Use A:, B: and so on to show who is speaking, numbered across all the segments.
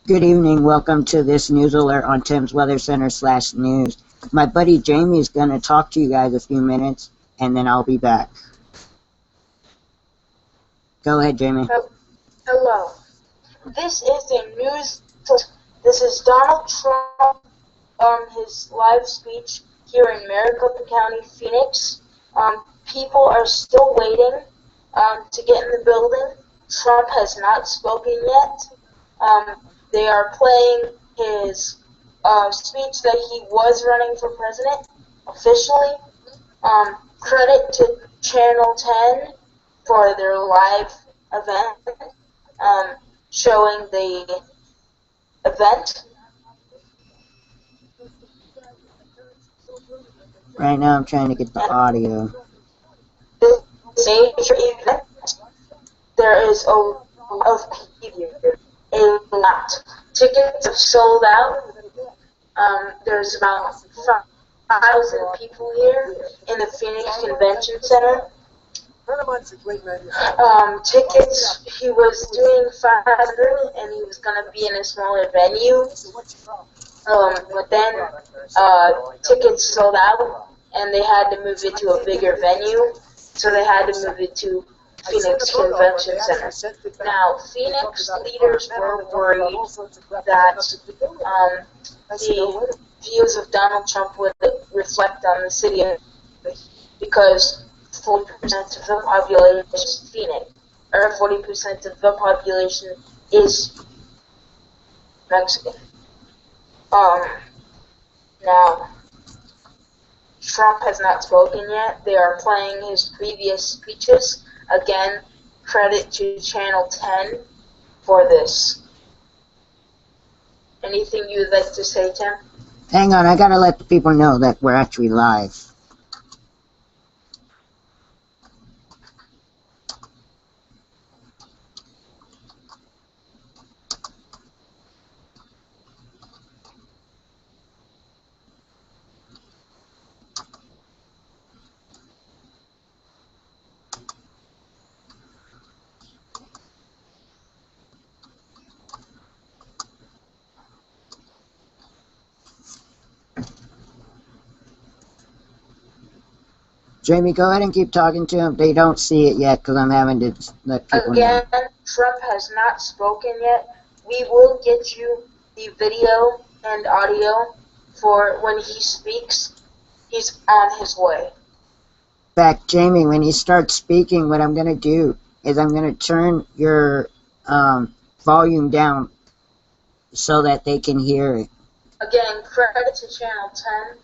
A: Good evening. Welcome to this news alert on Tim's Weather Center /news. My buddy Jamie is going to talk to you guys a few minutes, and then I'll be back. Go ahead, Jamie.
B: Hello. This is a news. This is Donald Trump his live speech here in Maricopa County, Phoenix. People are still waiting to get in the building. Trump has not spoken yet. They are playing his speech that he was running for president officially. Credit to Channel 10 for their live event, showing the event.
A: Right now I'm trying to get the audio.
B: This major event, there is a lot of people here. A lot. Tickets have sold out. There's about 5,000 people here in the Phoenix Convention Center. Tickets, he was doing 500 and he was going to be in a smaller venue. But then tickets sold out and they had to move it to a bigger venue. So they had to move it to Phoenix Convention Center. Now, Phoenix leaders were worried that the views of Donald Trump would reflect on the city because 40% of the population is Phoenix, or 40% of the population is Mexican. Now, Trump has not spoken yet. They are playing his previous speeches. Again, credit to Channel 10 for this. Anything you would like to say, Tim?
A: Hang on, I gotta let the people know that we're actually live. Jamie, go ahead and keep talking to them. They don't see it yet because I'm having to let people know.
B: Again, Trump has not spoken yet. We will get you the video and audio for when he speaks. He's on his way.
A: In fact, Jamie, when he starts speaking, what I'm going to do is I'm going to turn your volume down so that they can hear it.
B: Again, credit to Channel 10.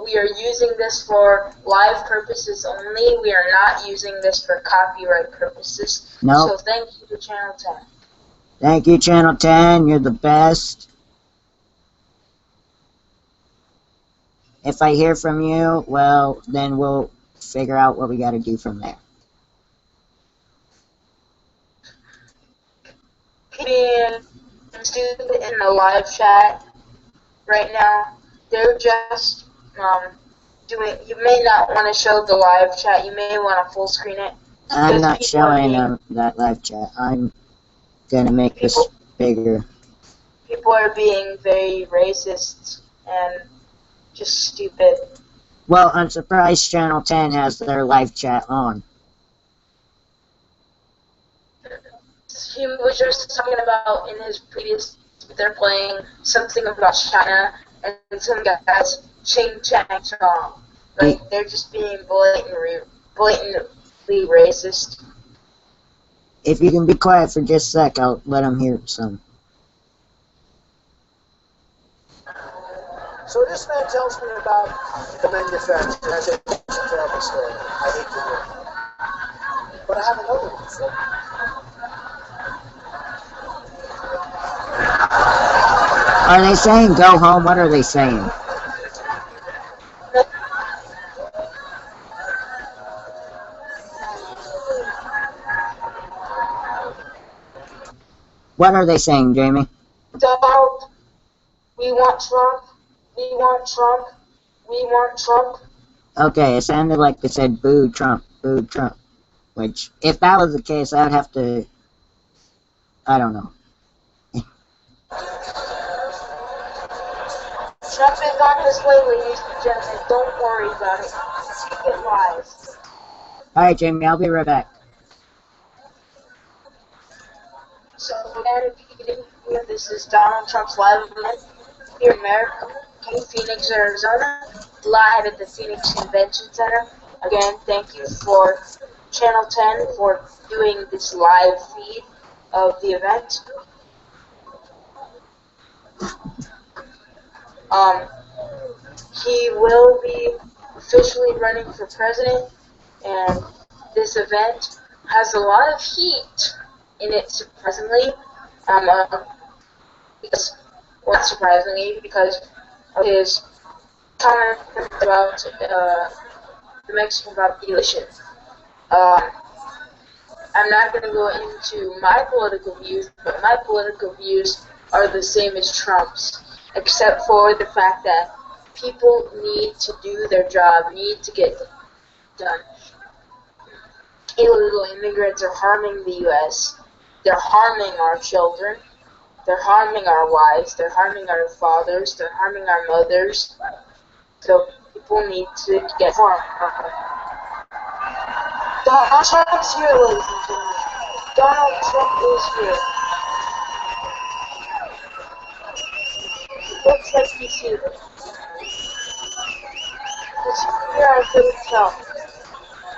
B: We are using this for live purposes only. We are not using this for copyright purposes.
A: No.
B: So thank you to Channel 10.
A: Thank you, Channel 10. You're the best. If I hear from you, well, then we'll figure out what we got to do from there.
B: Being stupid in the live chat right now, they're just doing. You may not want to show the live chat. You may want to full screen it.
A: I'm not showing them that live chat. I'm gonna make this bigger.
B: People are being very racist and just stupid.
A: Well, I'm surprised Channel 10 has their live chat on.
B: He was just talking about in his previous. They're playing something about China and some guys Ching Chang Chong. Like they're just being blatantly racist.
A: If you can be quiet for just a sec, I'll let them hear some.
C: So this man tells me about the manufacturer. I said, it's a terrible story. I hate to hear it. But I have another one for you.
A: Are they saying go home? What are they saying? What are they saying, Jamie?
B: Donald, we want Trump. We want Trump. We want Trump.
A: Okay, it sounded like they said boo Trump, boo Trump. Which, if that was the case, I would have to, I don't know.
B: Trump is on his way, ladies and gentlemen. Don't worry about it. Keep it live.
A: Alright, Jamie, I'll be right back.
B: So again, if you didn't hear, this is Donald Trump's live event here in America, in Phoenix, Arizona, live at the Phoenix Convention Center. Again, thank you for Channel 10 for doing this live feed of the event. He will be officially running for president, and this event has a lot of heat in it, surprisingly. Because, well, not surprisingly, because of his comment about the Mexican population. I'm not going to go into my political views, but my political views are the same as Trump's, except for the fact that people need to do their job, need to get done. Illegal immigrants are harming the U.S. They're harming our children. They're harming our wives. They're harming our fathers. They're harming our mothers. So people need to get harmed. Donald Trump is here, ladies and gentlemen. Donald Trump is here. It looks like he's here. Is he here? I couldn't tell.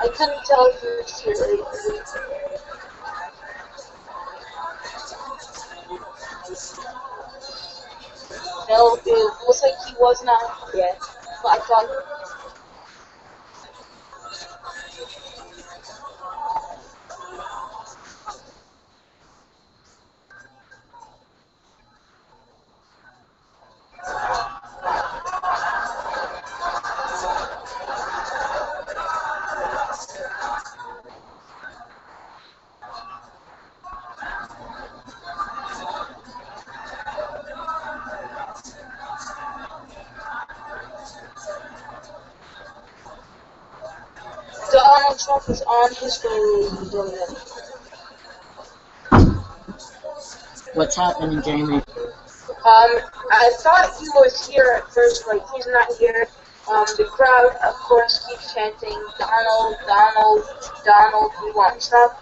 B: I couldn't tell if he was here, ladies and gentlemen. No, it looks like he was not here yet. But I thought. Donald Trump is on his way, ladies and gentlemen.
A: What's happening, Jamie?
B: I thought he was here at first, but he's not here. The crowd, of course, keeps chanting, Donald, Donald, Donald, we want Trump,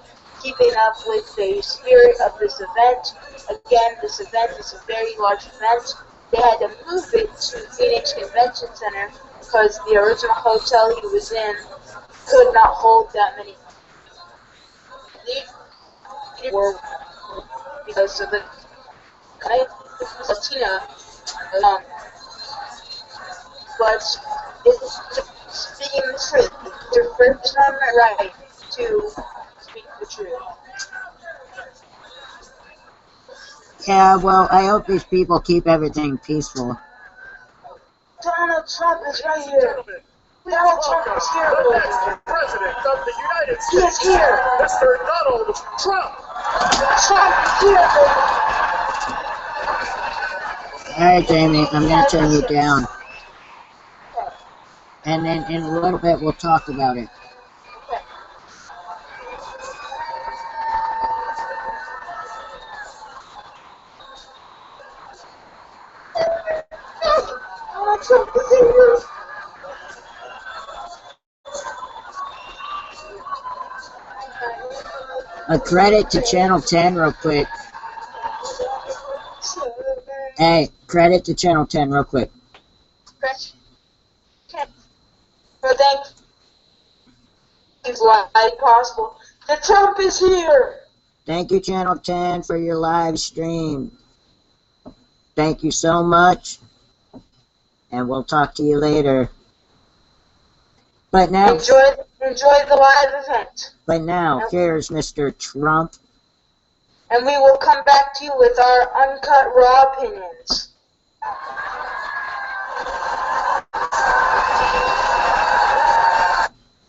B: keeping up with the spirit of this event. Again, this event is a very large event. They had to move it to Phoenix Convention Center because the original hotel he was in could not hold that many people because of the Latina. But it's speaking the truth. It's your first amendment right to speak the truth.
A: Yeah, well, I hope these people keep everything peaceful.
B: Donald Trump is right here. Donald Trump is here.
C: The President of the United States.
B: He is here.
C: Mr. Donald Trump.
B: Trump is here.
A: Alright, Jamie, I'm gonna turn you down. And then in a little bit, we'll talk about it.
B: Donald Trump is here.
A: A credit to Channel 10 real quick. Hey, credit to Channel 10 real quick.
B: So thank you, live possible. The Trump is here.
A: Thank you, Channel 10, for your live stream. Thank you so much. And we'll talk to you later. But now,
B: Enjoy the live event.
A: but now, here's Mr. Trump.
B: And we will come back to you with our uncut raw opinions.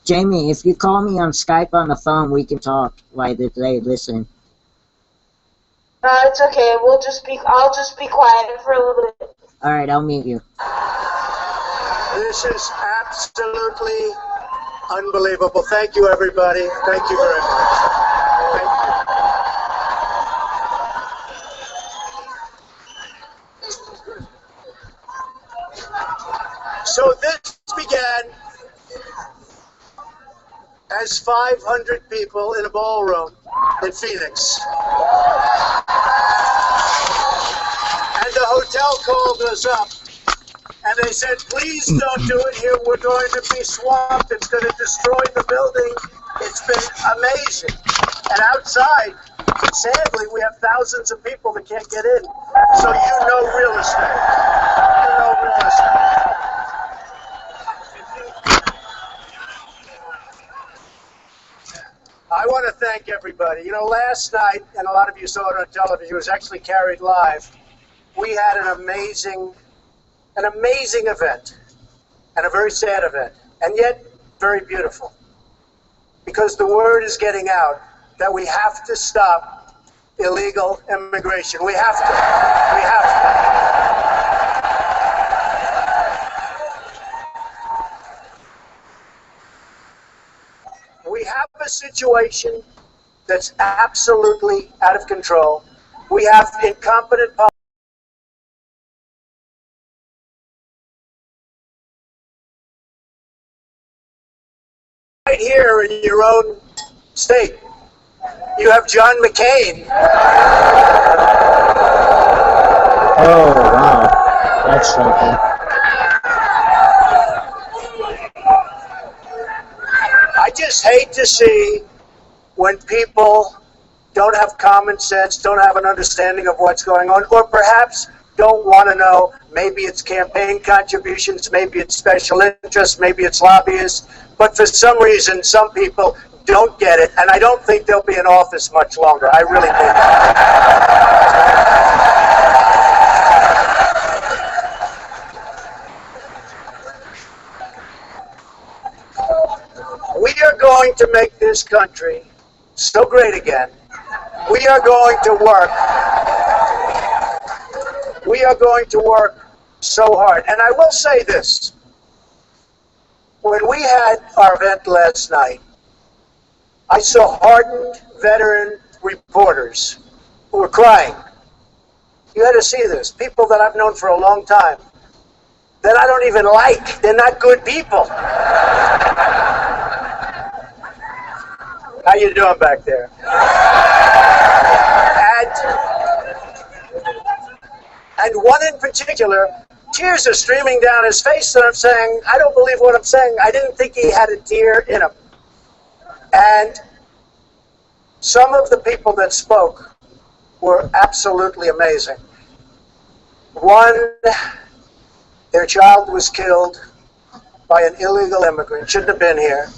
A: Jamie, if you call me on Skype on the phone, we can talk while they listen.
B: It's okay. I'll just be quiet for a little bit.
A: Alright, I'll meet you.
C: This is absolutely unbelievable. Thank you, everybody. Thank you very much. Thank you. as 500 people in a ballroom in Phoenix. And the hotel called us up and they said, please don't do it here. We're going to be swamped. It's going to destroy the building. It's been amazing. And outside, sadly, we have thousands of people that can't get in. So you know real estate. You know real estate. I want to thank everybody. You know, last night, and a lot of you saw it on television, it was actually carried live. We had an amazing event, and a very sad event, and yet very beautiful. Because the word is getting out that we have to stop illegal immigration. We have to. We have to. We have a situation that's absolutely out of control. We have incompetent politicians. Right here in your own state, you have John McCain.
A: Oh, wow. That's something.
C: I just hate to see when people don't have common sense, don't have an understanding of what's going on, or perhaps don't want to know. Maybe it's campaign contributions, maybe it's special interests, maybe it's lobbyists, but for some reason, some people don't get it, and I don't think they'll be in office much longer. I really think. We are going to make this country so great again. We are going to work. We are going to work so hard. And I will say this. When we had our event last night, I saw hardened veteran reporters who were crying. You had to see this. People that I've known for a long time, that I don't even like. They're not good people. How you doing back there? And one in particular, tears are streaming down his face, and I'm saying, I don't believe what I'm saying. I didn't think he had a tear in him. And some of the people that spoke were absolutely amazing. One, their child was killed by an illegal immigrant, shouldn't have been here.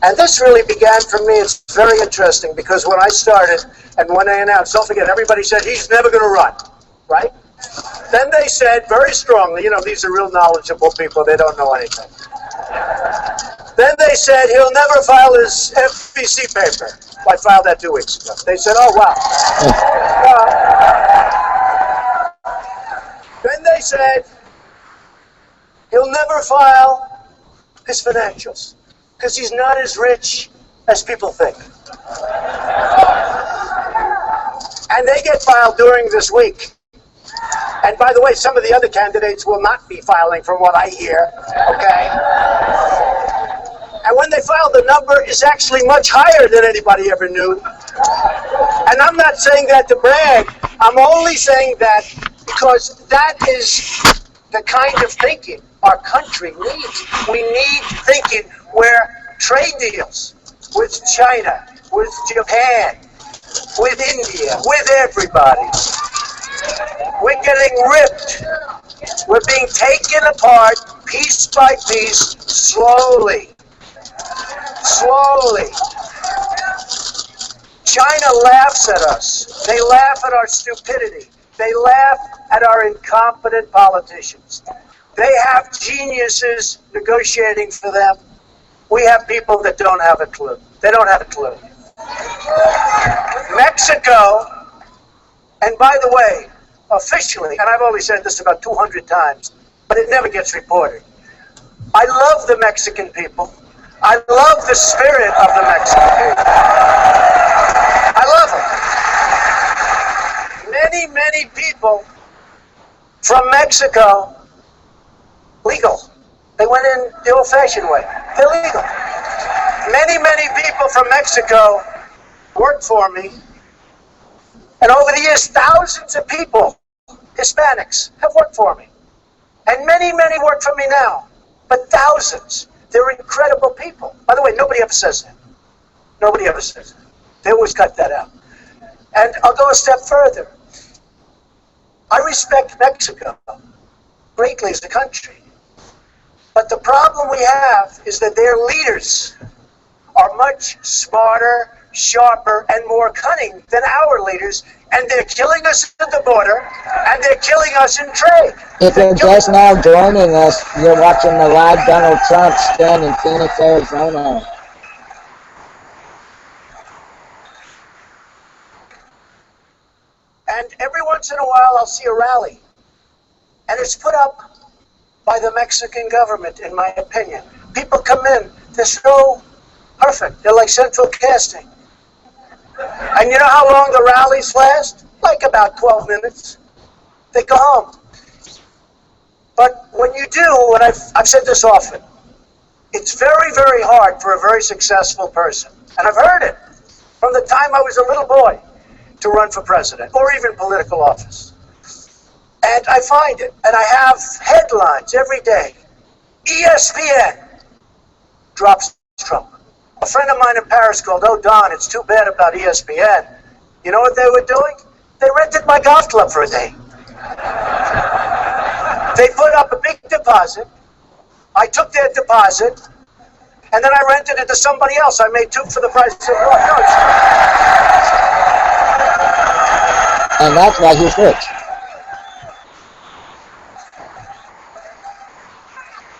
C: And this really began for me, it's very interesting, because when I started, and when they announced, don't forget, everybody said, he's never going to run, right? Then they said very strongly, you know, these are real knowledgeable people, they don't know anything. Then they said he'll never file his FBC paper. I filed that 2 weeks ago. They said, oh, wow. Then they said he'll never file his financials because he's not as rich as people think. And they get filed during this week. And by the way, some of the other candidates will not be filing from what I hear, okay? And when they file, the number is actually much higher than anybody ever knew. And I'm not saying that to brag. I'm only saying that because that is the kind of thinking our country needs. We need thinking where trade deals with China, with Japan, with India, with everybody. We're getting ripped. We're being taken apart piece by piece, slowly. Slowly. China laughs at us. They laugh at our stupidity. They laugh at our incompetent politicians. They have geniuses negotiating for them. We have people that don't have a clue. They don't have a clue. Mexico, and by the way, officially, and I've only said this about 200 times, but it never gets reported. I love the Mexican people. I love the spirit of the Mexican people. I love them. Many, many people from Mexico, legal. They went in the old-fashioned way. They're legal. Many, many people from Mexico worked for me. And over the years, thousands of people, Hispanics, have worked for me. And many, many work for me now. But thousands. They're incredible people. By the way, nobody ever says that. Nobody ever says that. They always cut that out. And I'll go a step further. I respect Mexico greatly as a country. But the problem we have is that their leaders are much smarter, sharper, and more cunning than our leaders, and they're killing us at the border, and they're killing us in trade.
A: If you're just now joining us, you're watching the live Donald Trump stand in Phoenix, Arizona.
C: And every once in a while, I'll see a rally, and it's put up by the Mexican government, in my opinion. People come in, they're so perfect. They're like central casting. And you know how long the rallies last? Like about 12 minutes. They go home. But when you do, and I've said this often, it's very, very hard for a very successful person, and I've heard it from the time I was a little boy, to run for president or even political office. And I find it, and I have headlines every day. ESPN drops Trump. A friend of mine in Paris called, "Oh, Don, it's too bad about ESPN." You know what they were doing? They rented my golf club for a day. They put up a big deposit. I took their deposit, and then I rented it to somebody else. I made two for the price of one.
A: And that's why he's rich.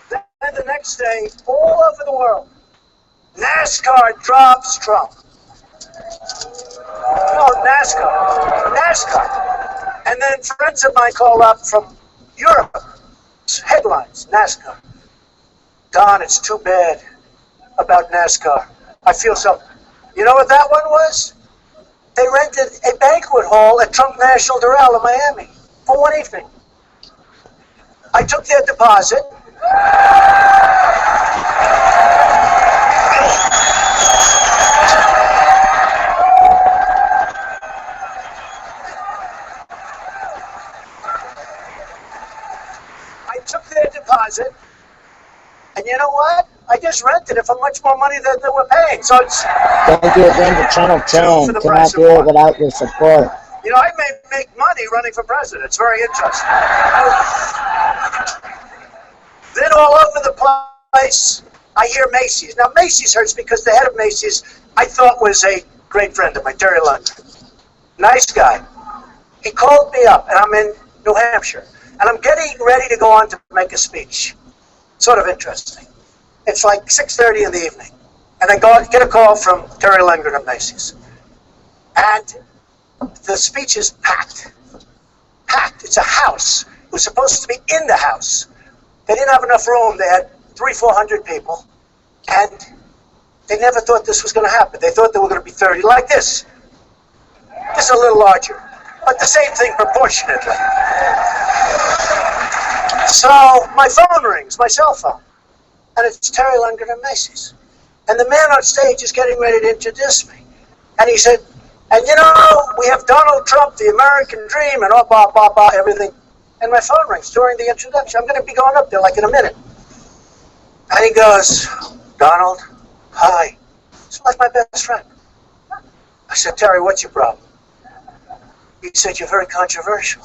C: Then the next day, all over the world, NASCAR drops Trump. No, NASCAR. And then friends of mine call up from Europe. Headlines, NASCAR. Don, it's too bad about NASCAR. I feel so. You know what that one was? They rented a banquet hall at Trump National Doral in Miami for one evening. I took their deposit. And you know what? I just rented it for much more money than they were paying. So it's...
A: Thank you again to Channel 10. Cannot do it without your support.
C: You know, I may make money running for president. It's very interesting. Then all over the place, I hear Macy's. Now, Macy's hurts because the head of Macy's, I thought was a great friend of mine, Terry London. Nice guy. He called me up, and I'm in New Hampshire. And I'm getting ready to go on to make a speech. Sort of interesting. It's like 6:30 in the evening. And I get a call from Terry London of Macy's. And the speech is packed. Packed. It's a house. It was supposed to be in the house. They didn't have enough room. They had 300-400 people. And they never thought this was going to happen. They thought there were going to be 30 like this. Just a little larger. But the same thing proportionately. So my phone rings, my cell phone. And it's Terry Lundgren of Macy's. And the man on stage is getting ready to introduce me. And he said, and you know, we have Donald Trump, the American dream, and all blah, blah, blah, everything. And my phone rings during the introduction. I'm going to be going up there like in a minute. And he goes, Donald, hi. He's like my best friend. I said, Terry, what's your problem? He said, you're very controversial.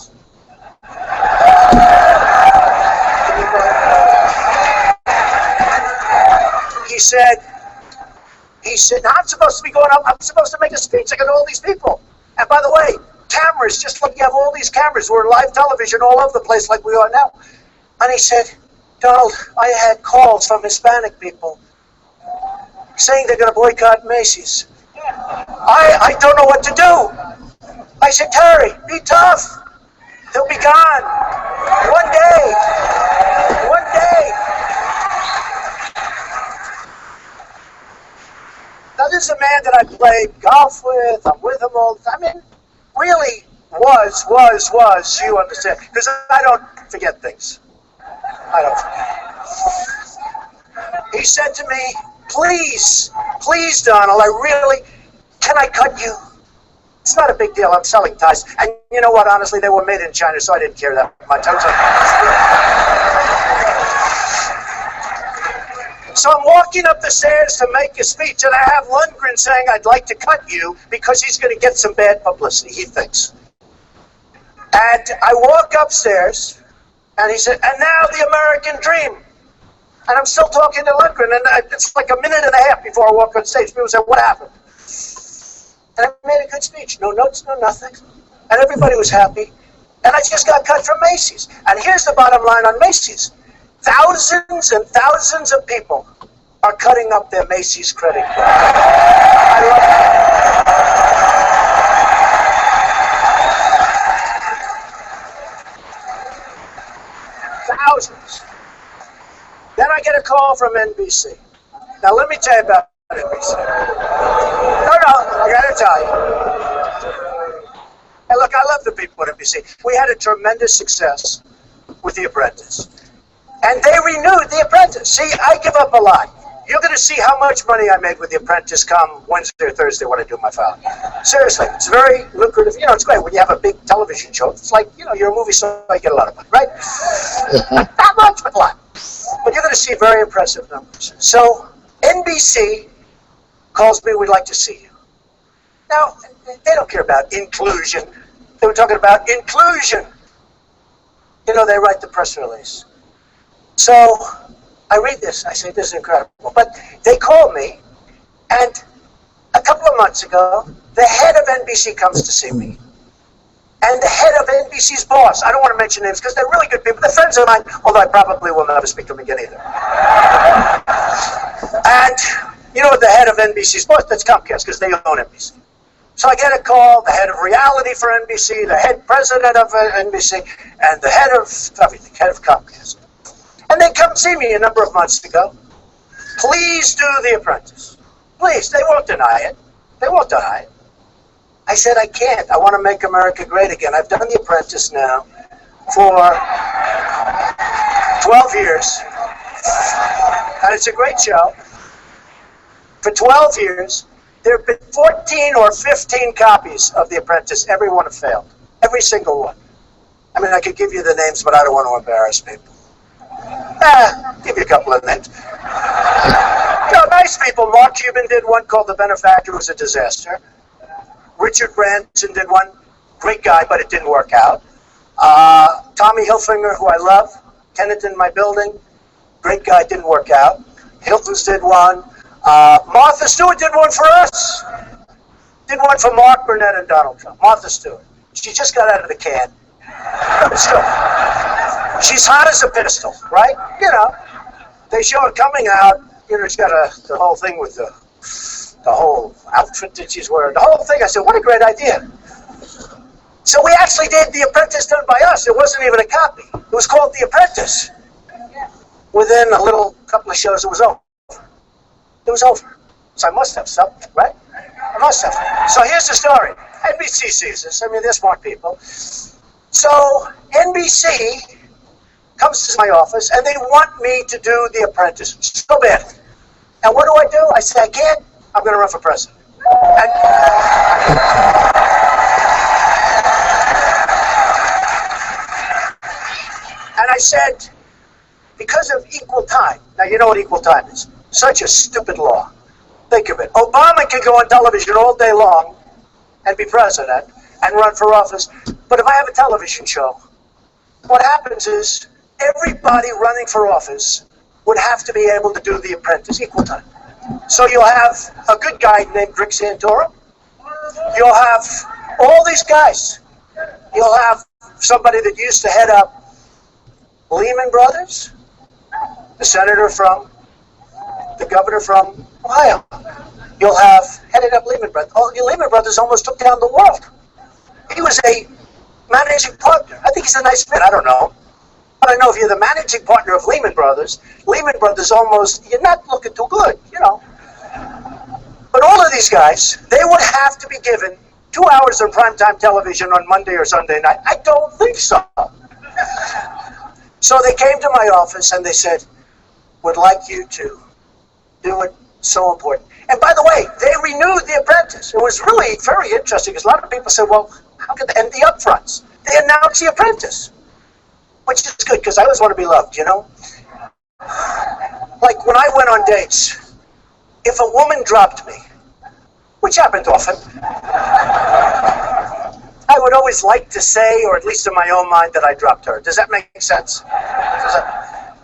C: He said, now I'm supposed to be going up, I'm supposed to make a speech. I got all these people. And by the way, cameras, just like you have all these cameras, we're live television all over the place like we are now. And he said, Donald, I had calls from Hispanic people saying they're going to boycott Macy's. I don't know what to do. I said, Terry, be tough. They'll be gone. One day. One day. Now, this is a man that I played golf with. I'm with him all the time. I mean, really was, you understand. Because I don't forget things. I don't forget. He said to me, please, please, Donald, can I cut you? It's not a big deal. I'm selling ties. And you know what? Honestly, they were made in China, so I didn't care that much. I was like, so I'm walking up the stairs to make a speech, and I have Lundgren saying, I'd like to cut you because he's going to get some bad publicity, he thinks. And I walk upstairs, and he said, and now the American dream. And I'm still talking to Lundgren, and it's like a minute and a half before I walk on stage. People say, what happened? And I made a good speech. No notes, no nothing. And everybody was happy. And I just got cut from Macy's. And here's the bottom line on Macy's. Thousands and thousands of people are cutting up their Macy's credit card. I love that. Thousands. Then I get a call from NBC. Now let me tell you about NBC. No, I gotta tell you. Hey, look, I love the people at NBC. We had a tremendous success with The Apprentice. And they renewed The Apprentice. See, I give up a lot. You're going to see how much money I made with The Apprentice come Wednesday or Thursday when I do my filing. Seriously, it's very lucrative. You know, it's great when you have a big television show. It's like, you know, you're a movie star, you get a lot of money, right? Not much, but a lot. But you're going to see very impressive numbers. So NBC calls me, we'd like to see you. Now, they don't care about inclusion. They were talking about inclusion. You know, they write the press release. So I read this. I say, this is incredible. But they call me, and a couple of months ago, the head of NBC comes to see me. And the head of NBC's boss, I don't want to mention names because they're really good people. They're friends of mine, although I probably will never speak to them again either. And you know what the head of NBC's boss? That's Comcast because they own NBC. So I get a call, the head of reality for NBC, the head president of NBC, and the head of everything, head of Comcast. And they come see me a number of months ago. Please do The Apprentice. Please, they won't deny it. They won't deny it. I said, I can't. I want to make America great again. I've done The Apprentice now for 12 years. And it's a great show. For 12 years, there have been 14 or 15 copies of The Apprentice. Every one have failed. Every single one. I mean, I could give you the names, but I don't want to embarrass people. Give you a couple of names. You know, nice people. Mark Cuban did one called The Benefactor. It was a disaster. Richard Branson did one. Great guy, but it didn't work out. Tommy Hilfiger, who I love. Tenant in My Building. Great guy, didn't work out. Hilton's did one. Martha Stewart did one for us. Did one for Mark Burnett and Donald Trump. Martha Stewart. She just got out of the can. Still, she's hot as a pistol, right? You know, they show her coming out. You know, she's got the whole thing with the whole outfit that she's wearing. The whole thing. I said, what a great idea. So we actually did The Apprentice done by us. It wasn't even a copy. It was called The Apprentice. Within a little couple of shows, it was over. It was over. So I must have something, right? I must have. So here's the story. NBC sees this. I mean, they're smart people. So NBC comes to my office, and they want me to do The Apprentice so badly. And what do? I say, I can't. I'm going to run for president. And I said, because of equal time. Now, you know what equal time is. Such a stupid law. Think of it. Obama can go on television all day long and be president and run for office. But if I have a television show, what happens is everybody running for office would have to be able to do The Apprentice, equal time. So you'll have a good guy named Rick Santorum. You'll have all these guys. You'll have somebody that used to head up Lehman Brothers, the senator from, the governor from Ohio. You'll have headed up Lehman Brothers. Oh, Lehman Brothers almost took down the world. He was a managing partner. I think he's a nice man. I don't know. But I know if you're the managing partner of Lehman Brothers almost, you're not looking too good, you know. But all of these guys, they would have to be given 2 hours of primetime television on Monday or Sunday night. I don't think so. So they came to my office and they said, would like you to do it So important. And by the way, they renewed The Apprentice. It was really very interesting because a lot of people said, well, how could they end the upfronts? They announced The Apprentice, which is good because I always want to be loved, you know? Like when I went on dates, if a woman dropped me, which happened often, I would always like to say, or at least in my own mind, that I dropped her. Does that make sense?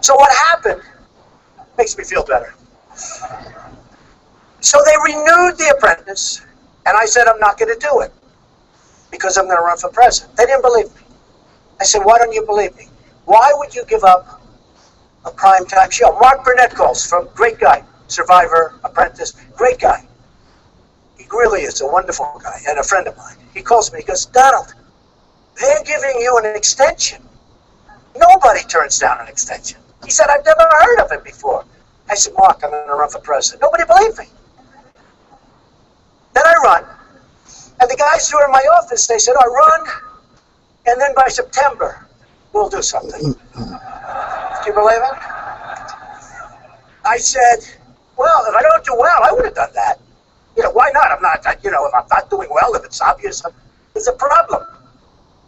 C: So what happened makes me feel better. So they renewed The Apprentice, and I said, I'm not going to do it because I'm going to run for president. They didn't believe me. I said, why don't you believe me? Why would you give up a primetime show? Mark Burnett calls, from great guy, Survivor, Apprentice, great guy. He really is a wonderful guy and a friend of mine. He calls me, he goes, Donald, they're giving you an extension. Nobody turns down an extension. He said, I've never heard of it before. I said, Mark, I'm going to run for president. Nobody believed me. Then I run, and the guys who are in my office, they said, I run, and then by September, we'll do something. Do you believe it? I said, well, if I don't do well, I would have done that. You know, why not? I'm not, you know, if I'm not doing well, if it's obvious, there's a problem.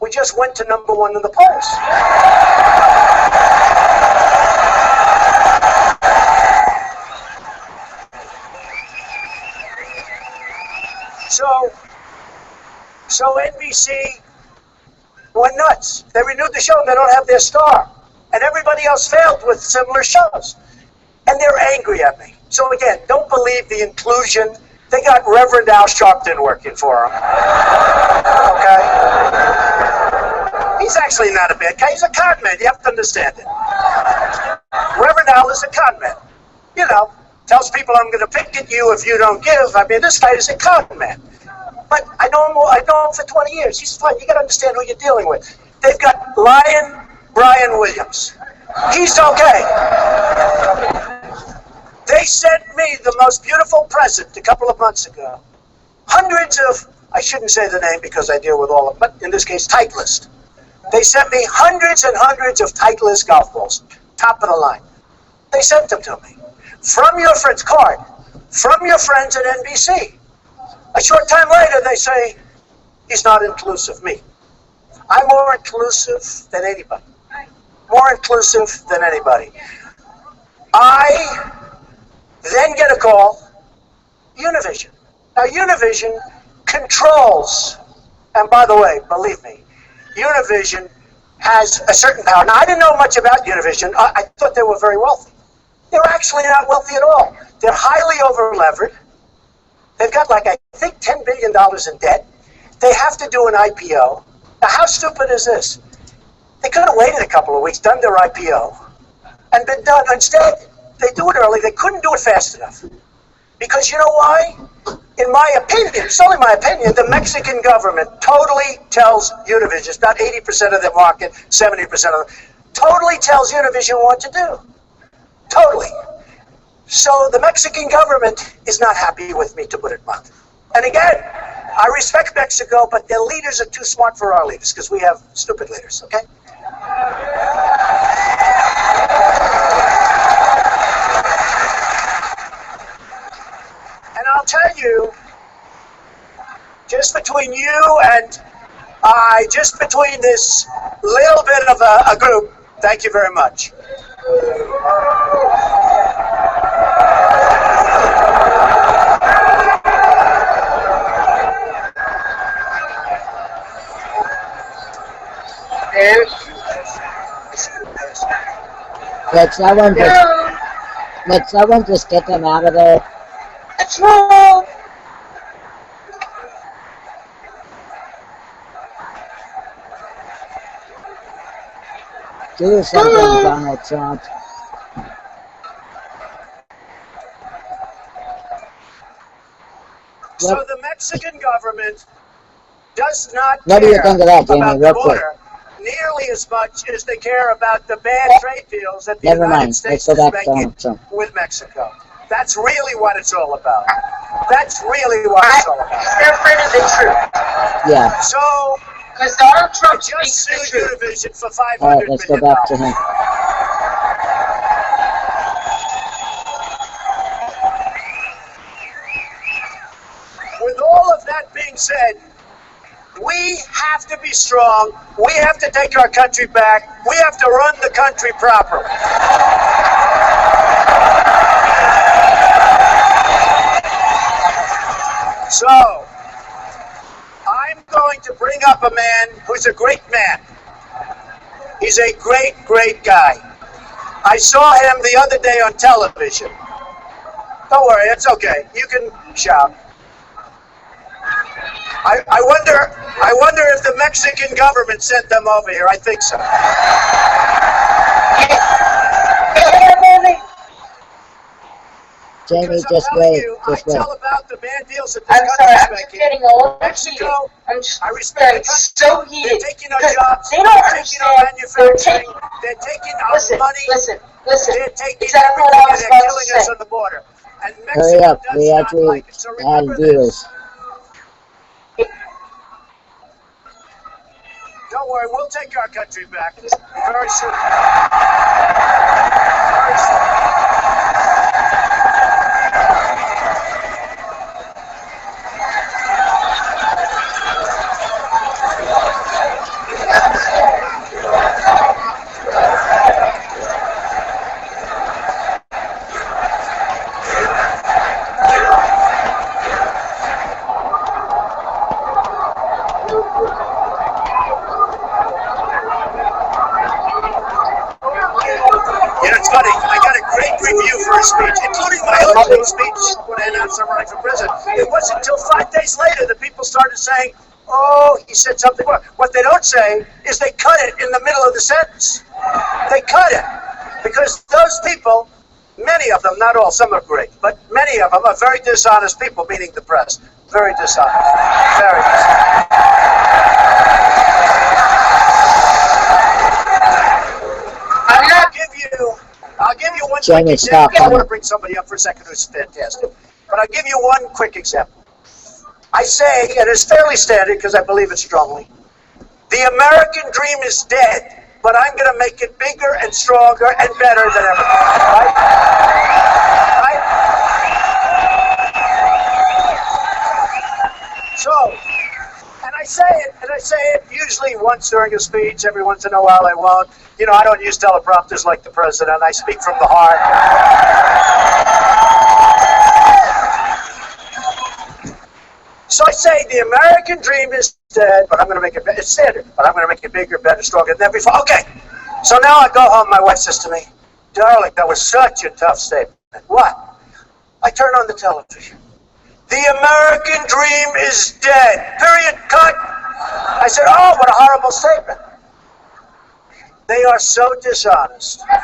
C: We just went to #1 in the polls. So NBC went nuts. They renewed the show and they don't have their star. And everybody else failed with similar shows. And they're angry at me. So again, don't believe the inclusion. They got Reverend Al Sharpton working for them. Okay? He's actually not a bad guy. He's a con man. You have to understand it. Reverend Al is a con man. You know, tells people I'm going to pick at you if you don't give. I mean, this guy is a con man. But I know him for 20 years. He's fine. You got to understand who you're dealing with. They've got Lion Brian Williams. He's okay. They sent me the most beautiful present a couple of months ago. Hundreds of, I shouldn't say the name because I deal with all of them, but in this case, Titleist. They sent me hundreds and hundreds of Titleist golf balls, top of the line. They sent them to me. From your friend's card, from your friends at NBC. A short time later, they say, he's not inclusive. Me. I'm more inclusive than anybody. More inclusive than anybody. I then get a call, Univision. Now, Univision controls, and by the way, believe me, Univision has a certain power. Now, I didn't know much about Univision. I thought they were very wealthy. They're actually not wealthy at all. They're highly over-levered. They've got, like, I think $10 billion in debt. They have to do an IPO. Now, how stupid is this? They could have waited a couple of weeks, done their IPO, and been done. Instead, they do it early. They couldn't do it fast enough. Because you know why? In my opinion, it's only my opinion, the Mexican government totally tells Univision, it's not 80% of the market, 70% of them, totally tells Univision what to do. Totally. So the Mexican government is not happy with me, to put it mildly. And again, I respect Mexico, but their leaders are too smart for our leaders, because we have stupid leaders, okay? And I'll tell you, just between you and I, just between this little bit of a group, thank you very much.
A: Let someone just get them out of there.
B: That's wrong.
A: Do something, Donald Trump.
C: So the Mexican government does not
A: What do you
C: care
A: think of that, Jamie,
C: about
A: real
C: the
A: quick?
C: border nearly as much as they care about the bad trade deals that the
A: Never
C: United
A: mind.
C: States
A: Let's
C: is
A: go back to
C: making
A: Donald Trump.
C: with Mexico. That's really what it's all about. That's really what it's all about.
B: They're afraid of the truth.
A: Yeah.
C: So,
B: Because Donald
C: I
B: Trump
C: just
B: speaks the
C: sued
B: truth.
C: Univision for $500
A: All right, let's go
C: million.
A: back to him.
C: said, we have to be strong. We have to take our country back. We have to run the country properly. So, I'm going to bring up a man who's a great man. He's a great, great guy. I saw him the other day on television. Don't worry, it's okay. You can shout. I wonder if the Mexican government sent them over here. I think so.
A: Jamie, just wait. Just wait.
C: Tell about the bad deals that this
B: I'm sorry, I'm
C: country's
B: just
C: making.
B: getting old.
C: Mexico,
B: I'm just
C: I respect the country.
B: so heated.
C: They're taking our jobs.
B: They don't
C: They're taking our
B: understand.
C: manufacturing. They're taking our money.
B: Listen.
C: They're taking
B: Exactly what I was
C: everything.
B: about
C: They're
B: to
C: killing us
B: say.
C: on the border. And Mexico
A: Hurry up.
C: does
A: We
C: not
A: actually
C: like it. So
A: had
C: remember
A: viewers.
C: this. Don't worry, we'll take our country back very soon. Very soon. You know, it's funny. I got a great review for his speech, including my opening speech when I announced I'm running for president. It wasn't until 5 days later that people started saying, oh, he said something wrong. What they don't say is they cut it in the middle of the sentence. They cut it. Because those people, many of them, not all, some are great, but many of them are very dishonest people, meaning the press. Very dishonest. Very dishonest. I'll give you one
A: Jamie,
C: quick example.
A: stop.
C: I want to bring somebody up for a second who's fantastic. But I'll give you one quick example. I say, and it's fairly standard because I believe it strongly, the American dream is dead, but I'm going to make it bigger and stronger and better than ever. Right? Right? So, and I say it usually once during a speech, every once in a while I won't. You know, I don't use teleprompters like the president. I speak from the heart. So I say the American dream is dead, but I'm going to make it better. It's standard, but I'm going to make it bigger, better, stronger than ever before. Okay. So now I go home. My wife says to me, darling, that was such a tough statement. What? I turn on the television. The American dream is dead. Period. Cut. I said, oh, what a horrible statement. They are so dishonest. They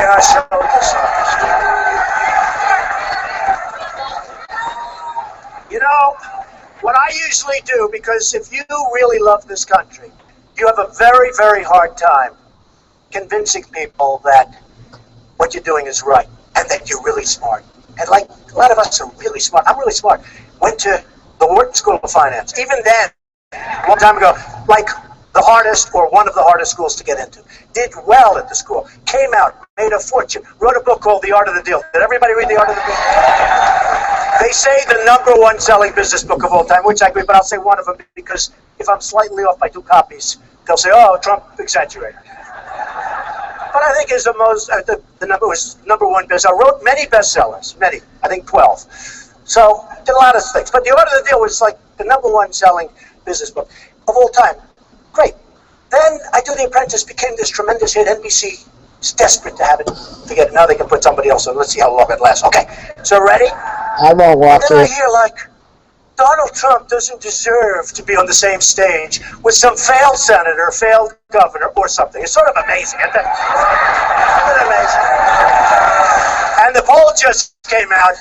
C: are so dishonest. You know, what I usually do, because if you really love this country, you have a very, very hard time convincing people that what you're doing is right and that you're really smart. And like a lot of us are really smart. I'm really smart. Went to the Wharton School of Finance. Even then, a long time ago, like the hardest or one of the hardest schools to get into. Did well at the school. Came out, made a fortune. Wrote a book called The Art of the Deal. Did everybody read The Art of the Deal? They say the #1 selling business book of all time, which I agree, but I'll say one of them because if I'm slightly off by 2 copies, they'll say, oh, Trump exaggerated. But I think it's the most, the number was #1 bestseller. Wrote many bestsellers, many, I think 12. So, did a lot of things. But The Art of the Deal was like the #1 selling business book of all time. Great. Then I Do The Apprentice became this tremendous hit. NBC is desperate to have it. Forget it. Now they can put somebody else on. Let's see how long it lasts. Okay. So ready?
A: I won't watch
C: Then I
A: it.
C: hear like, Donald Trump doesn't deserve to be on the same stage with some failed senator, failed governor, or something. It's sort of amazing, isn't it? Isn't it amazing? And the poll just came out,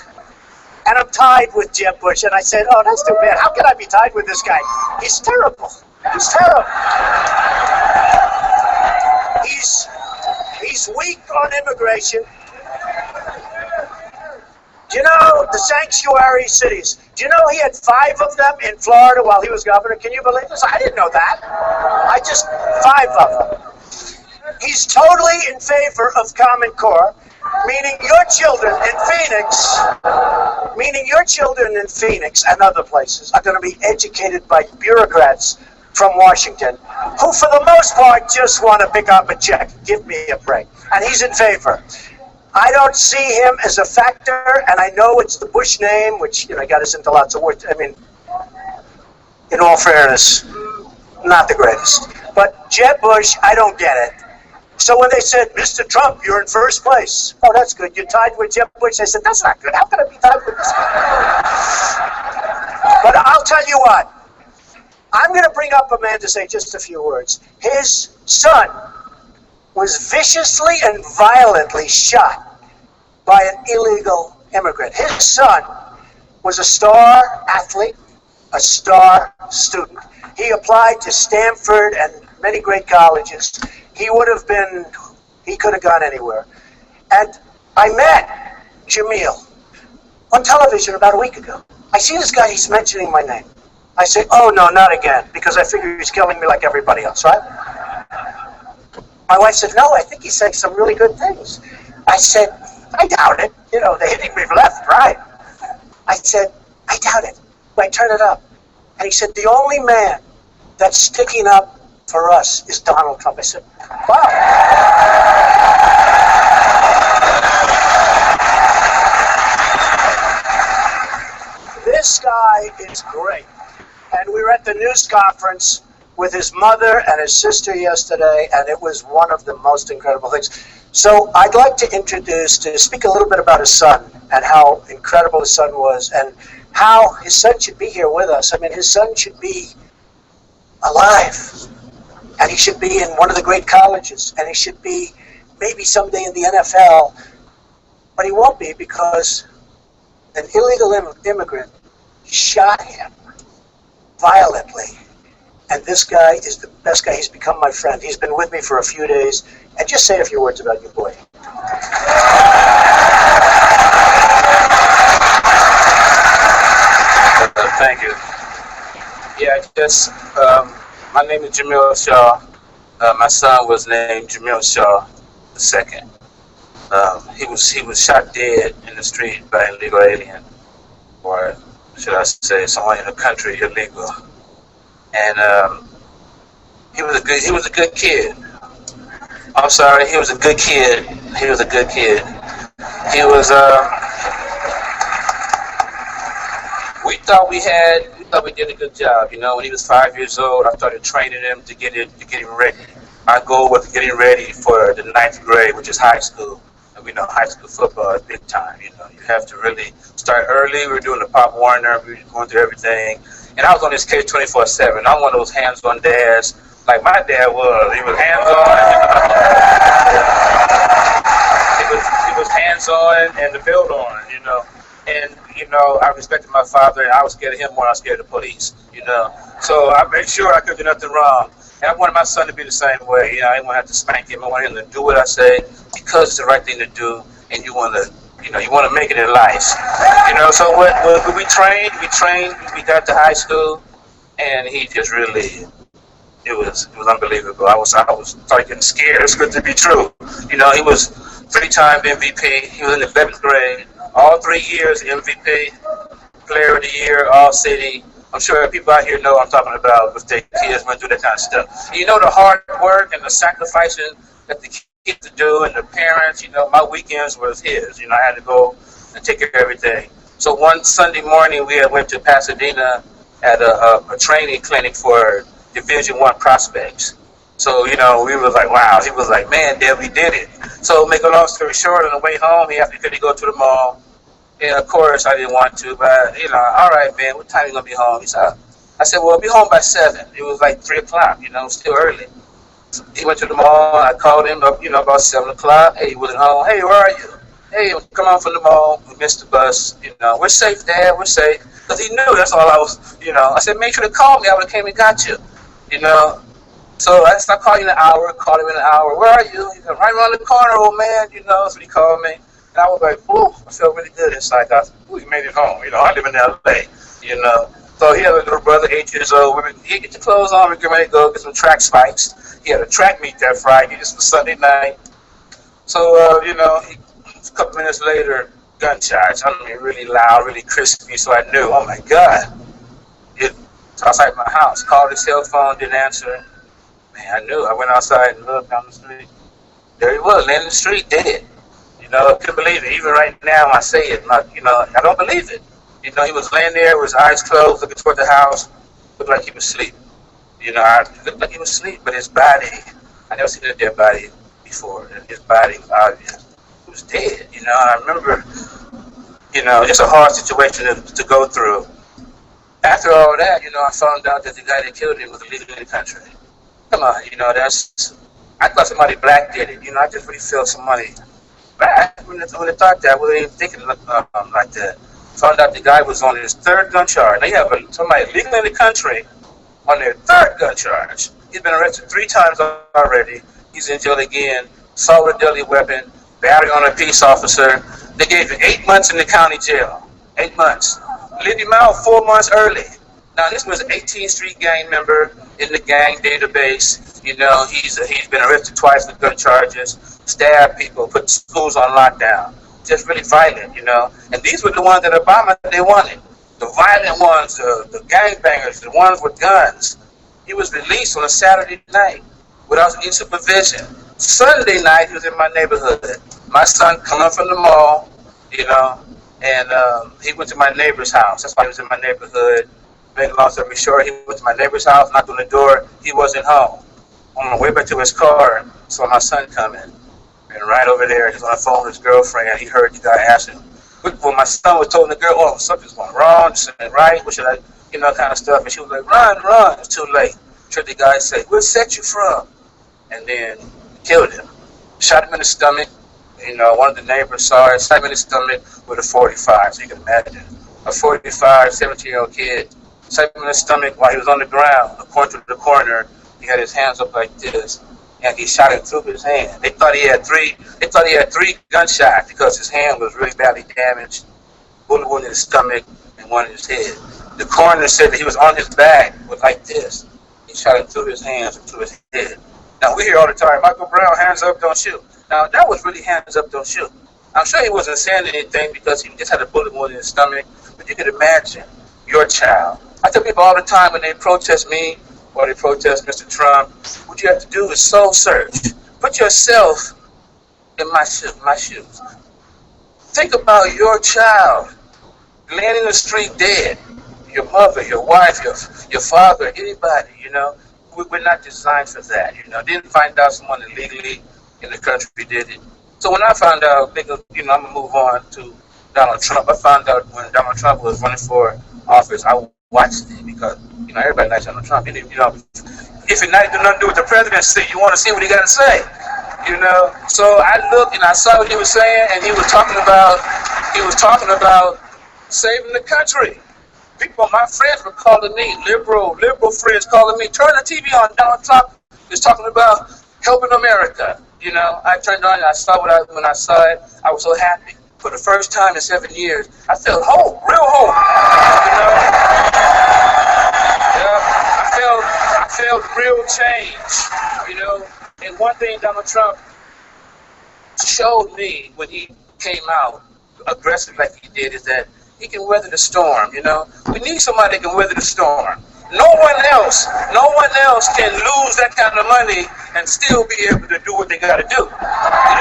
C: and I'm tied with Jeb Bush. And I said, oh, that's too bad. How can I be tied with this guy? He's terrible. He's terrible. He's weak on immigration. Do you know the sanctuary cities? Do you know he had 5 of them in Florida while he was governor? Can you believe this? I didn't know that. 5 of them. He's totally in favor of Common Core. meaning your children in Phoenix, and other places are going to be educated by bureaucrats from Washington, who for the most part just want to pick up a check. Give me a break. And he's in favor. I don't see him as a factor, and I know it's the Bush name, which got us into lots of words. I mean, in all fairness, not the greatest. But Jeb Bush, I don't get it. So when they said, Mr. Trump, you're in first place. Oh, that's good. You're tied with Jeb Bush. I said, that's not good. How can I be tied with this guy? But I'll tell you what. I'm going to bring up a man to say just a few words. His son was viciously and violently shot by an illegal immigrant. His son was a star athlete, a star student. He applied to Stanford and many great colleges. He could have gone anywhere. And I met Jamil on television about a week ago. I see this guy, he's mentioning my name. I say, oh no, not again, because I figure he's killing me like everybody else, right? My wife said, no, I think he's saying some really good things. I said, I doubt it. They're hitting me left, right. I said, I doubt it. I turn it up. And he said, the only man that's sticking up for us is Donald Trump. I said, wow. This guy is great. And we were at the news conference with his mother and his sister yesterday, and it was one of the most incredible things. So I'd like to speak a little bit about his son and how incredible his son was and how his son should be here with us. I mean, his son should be alive, and he should be in one of the great colleges, and he should be maybe someday in the NFL, but he won't be because an illegal immigrant shot him violently. And this guy is the best guy. He's become my friend. He's been with me for a few days. And just say a few words about your boy.
D: Thank you. Yeah, my name is Jamil Shaw. My son was named Jamil Shaw II. He was shot dead in the street by an illegal alien, or should I say, someone in the country illegal. And he was a good kid. I'm sorry, he was a good kid. He was a good kid. He was we thought we did a good job. When he was 5 years old, I started training him to get him ready. Our goal was to get him ready for the 9th grade, which is high school. And we know high school football is big time. You have to really start early. We were doing the Pop Warner. We were going through everything. And I was on this case 24/7. I'm one of those hands-on dads, like my dad was. He was hands-on. He was hands-on and the build on. And I respected my father, and I was scared of him more than I was scared of the police. So I made sure I couldn't do nothing wrong. And I wanted my son to be the same way. I didn't want to have to spank him. I wanted him to do what I say because it's the right thing to do, and you want to make it in life. So when we trained, we got to high school, and he just really, it was unbelievable. I was starting getting scared. It's good to be true. He was 3-time MVP. He was in the 11th grade, all 3 years MVP, Player of the Year, All City. I'm sure people out here know what I'm talking about with their kids when they do that kind of stuff. The hard work and the sacrificing that the kids do and the parents, my weekends was his. I had to go and take care of everything. So one Sunday morning, we went to Pasadena at a training clinic for Division I prospects. So, we was like, wow. He was like, man, Dad, we did it. So make a long story short, on the way home, he had to go to the mall. And of course, I didn't want to, but, all right, man, what time are you going to be home? I said, well, I'll be home by 7. It was like 3 o'clock, still early. So he went to the mall. I called him up, about 7 o'clock. Hey, he wasn't home. Hey, where are you? Hey, come on from the mall. We missed the bus. We're safe, Dad. We're safe. Because he knew that's all I was, I said, make sure to call me. I would have came and got you, So I stopped calling in an hour, called him in an hour. Where are you? He said, right around the corner, old man. So he called me. And I was like, whew, I felt really good inside. I was, we made it home. I live in L.A., So he had a little brother, 8 years old. He get your clothes on. We're getting ready to go get some track spikes. He had a track meet that Friday. This was Sunday night. So, A couple minutes later, gunshots. I mean, really loud, really crispy. So I knew, oh my God. So outside my house, called his cell phone, didn't answer. Man, I knew. I went outside and looked down the street. There he was, laying in the street, dead. I couldn't believe it. Even right now, I say it, I don't believe it. He was laying there with his eyes closed, looking toward the house. Looked like he was asleep. It looked like he was asleep, but his body, I never seen a dead body before. And his body was obvious. He was dead. I remember, just a hard situation to go through. After all that, I found out that the guy that killed him was illegal in the country. Come on, I thought somebody black did it. I just really felt somebody black when I thought that. I wasn't even thinking like that. Found out the guy was on his third gun charge. They have somebody legal in the country on their third gun charge. He's been arrested 3 times already. He's in jail again. Assault with a deadly weapon, battery on a peace officer. They gave him 8 months in the county jail. 8 months. Let him out 4 months early. Now this was an 18th Street gang member in the gang database. He's been arrested twice with gun charges, stabbed people, put schools on lockdown. Just really violent, And these were the ones that Obama they wanted. The violent ones, the gangbangers, the ones with guns. He was released on a Saturday night without any supervision. Sunday night he was in my neighborhood. My son coming from the mall, and he went to my neighbor's house. That's why he was in my neighborhood. Make a long story short, he went to my neighbor's house, knocked on the door. He wasn't home. On the way back to his car, saw my son coming. And right over there, he was on the phone with his girlfriend, and he heard the guy asking. When my son was telling the girl, oh, something's going wrong, this ain't right, what should I, kind of stuff. And she was like, run, it's too late. Heard the guy say, where set you from? And then killed him. Shot him in the stomach. One of the neighbors saw it, shot him in the stomach with a 45, so you can imagine. A 45, 17-year-old kid. Shot him in the stomach while he was on the ground. According to the coroner, he had his hands up like this, and he shot him through his hand. They thought he had three gunshots because his hand was really badly damaged. Bullet wound in his stomach and one in his head. The coroner said that he was on his back with like this. He shot him through his hands and through his head. Now we hear all the time, Michael Brown, hands up, don't shoot. Now that was really hands up, don't shoot. I'm sure he wasn't saying anything because he just had a bullet wound in his stomach. But you can imagine your child. I tell people all the time when they protest me or they protest Mr. Trump, what you have to do is soul search. Put yourself in my shoes. Think about your child laying in the street dead. Your mother, your wife, your father, anybody, We're not designed for that, Didn't find out someone illegally in the country did it. So when I found out, I'm going to move on to Donald Trump. I found out when Donald Trump was running for office, I watched it because, everybody likes Donald Trump. If you're not doing nothing to do with the presidency, you want to see what he got to say, So I looked and I saw what he was saying, and he was talking about saving the country. People, my friends were calling me, liberal friends calling me, turn the TV on, Donald Trump is talking about helping America. I turned on and I saw when I saw it, I was so happy. For the first time in 7 years, I felt hope, real hope. I felt real change, And one thing Donald Trump showed me when he came out aggressive like he did is that he can weather the storm, We need somebody that can weather the storm. No one else can lose that kind of money and still be able to do what they got to do. I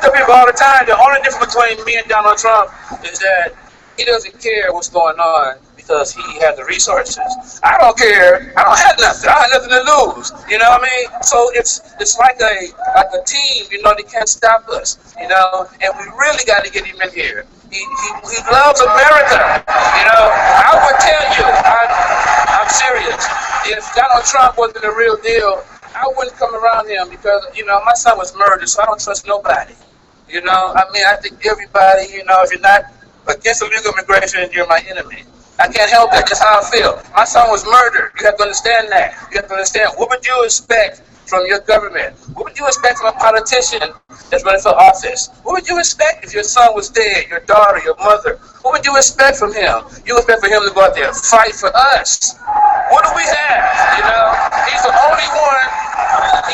D: tell people all the time, the only difference between me and Donald Trump is that he doesn't care what's going on because he has the resources. I don't care. I don't have nothing. I have nothing to lose. You know what I mean? So it's like a team. They can't stop us. And we really got to get him in here. He loves America. I would tell you, I'm serious. If Donald Trump wasn't the real deal, I wouldn't come around him because, my son was murdered, so I don't trust nobody. I think everybody, if you're not against illegal immigration, you're my enemy. I can't help that. That's how I feel. My son was murdered. You have to understand that. You have to understand, what would you expect from your government? What would you expect from a politician that's running for office? What would you expect if your son was dead, your daughter, your mother? What would you expect from him? You expect for him to go out there and fight for us. What do we have? He's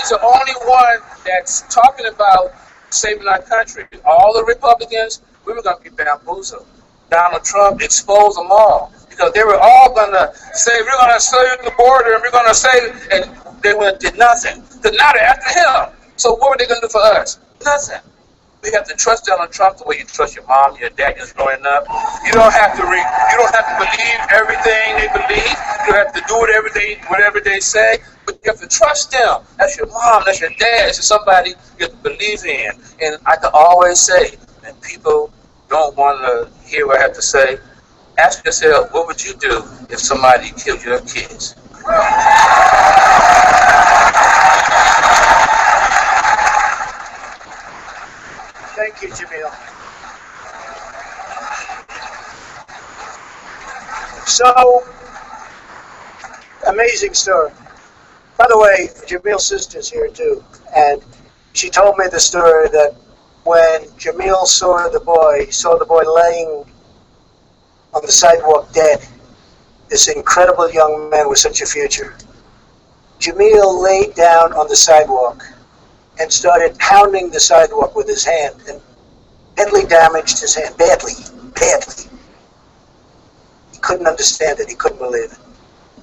D: the only one that's talking about saving our country. All the Republicans, we were going to be bamboozled. Donald Trump exposed them all because they were all going to say, we're going to save the border and we're going to save, and they did nothing. Because now they're after him. So what were they going to do for us? Nothing. We have to trust Donald Trump the way you trust your mom, your dad just growing up. You don't have to believe everything they believe. You don't have to do whatever they say, but you have to trust them. That's your mom, that's your dad, that's somebody you have to believe in. And I can always say, when people don't want to hear what I have to say, ask yourself, what would you do if somebody killed your kids?
C: Thank you, Jamil. So, amazing story. By the way, Jamil's sister's here too, and she told me the story that when Jamil saw the boy laying on the sidewalk dead, this incredible young man with such a future. Jamil laid down on the sidewalk and started pounding the sidewalk with his hand and badly damaged his hand, badly. He couldn't understand it, he couldn't believe it.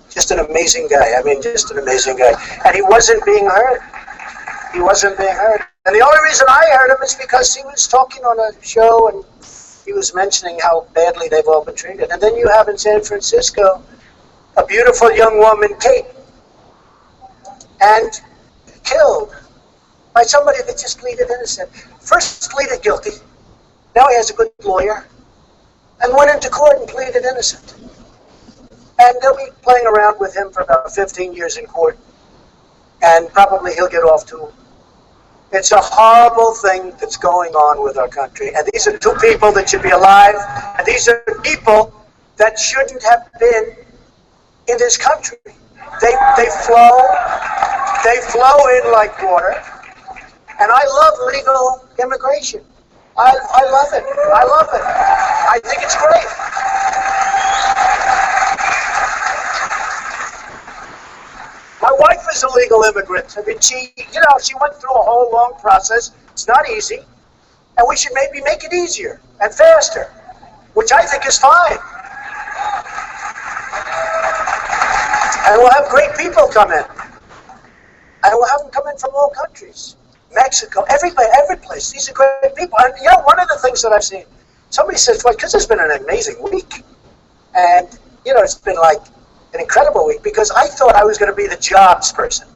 C: Just an amazing guy, just an amazing guy. And he wasn't being hurt. And the only reason I heard him is because he was talking on a show and he was mentioning how badly they've all been treated. And then you have in San Francisco a beautiful young woman, Kate, and killed by somebody that just pleaded innocent. First pleaded guilty, now he has a good lawyer, and went into court and pleaded innocent. And they'll be playing around with him for about 15 years in court, and probably he'll get off too. It's a horrible thing that's going on with our country. And these are two people that should be alive, and these are people that shouldn't have been in this country. They flow in like water. And I love legal immigration. I love it. I think it's great. My wife is a legal immigrant. She went through a whole long process. It's not easy. And we should maybe make it easier and faster, which I think is fine. And we'll have great people come in. And we'll have them come in from all countries. Mexico, every place. These are great people. And one of the things that I've seen, somebody says, well, because it's been an amazing week. And, it's been like an incredible week because I thought I was going to be the jobs person.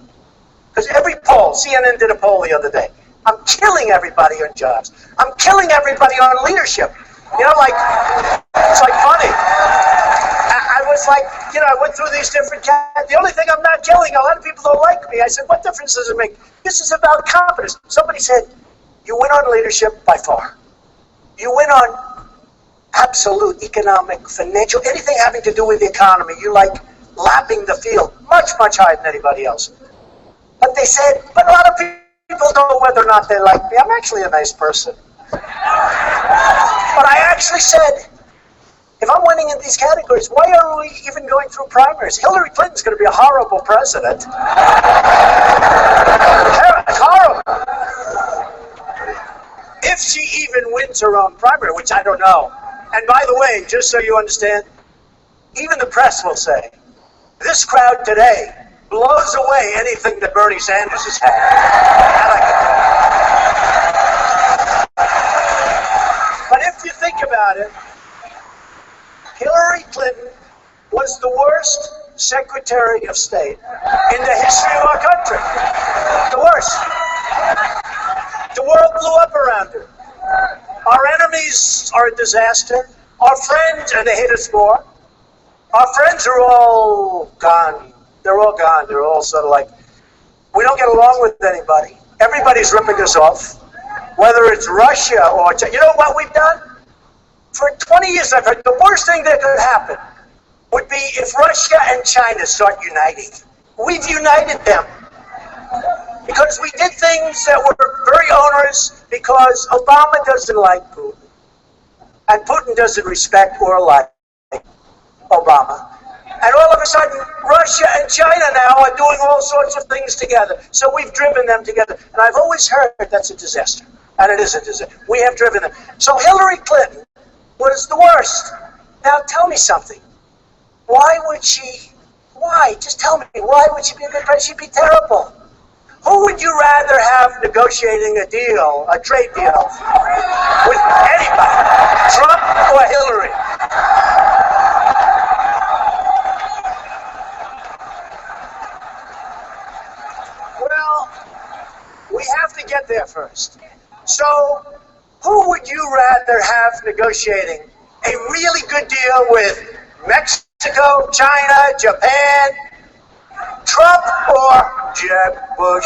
C: Because every poll, CNN did a poll the other day. I'm killing everybody on jobs. I'm killing everybody on leadership. It's like funny. I was like, I went through these different categories. The only thing I'm not killing, a lot of people don't like me. I said, what difference does it make? This is about competence. Somebody said, you win on leadership by far. You win on absolute economic, financial, anything having to do with the economy. You like lapping the field much, much higher than anybody else. But they said, but a lot of people don't know whether or not they like me. I'm actually a nice person. But I actually said, if I'm winning in these categories, why are we even going through primaries? Hillary Clinton's going to be a horrible president. Horrible. If she even wins her own primary, which I don't know. And by the way, just so you understand, even the press will say, this crowd today blows away anything that Bernie Sanders has had. But if you think about it, Hillary Clinton was the worst Secretary of State in the history of our country. The worst. The world blew up around her. Our enemies are a disaster. Our friends, and they hate us more. Our friends are all gone. They're all gone. They're all sort of like, we don't get along with anybody. Everybody's ripping us off. Whether it's Russia or China. You know what we've done? For 20 years, I've heard the worst thing that could happen would be if Russia and China start uniting. We've united them because we did things that were very onerous because Obama doesn't like Putin. And Putin doesn't respect or like Obama. And all of a sudden, Russia and China now are doing all sorts of things together. So we've driven them together. And I've always heard that's a disaster. And it isn't, is it? We have driven them. So Hillary Clinton was the worst. Now tell me something. Why would she, why? Just tell me, why would she be a good president? She'd be terrible. Who would you rather have negotiating a deal, a trade deal, with anybody? Trump or Hillary? Well, we have to get there first. So, who would you rather have negotiating a really good deal with Mexico, China, Japan, Trump or Jeb Bush?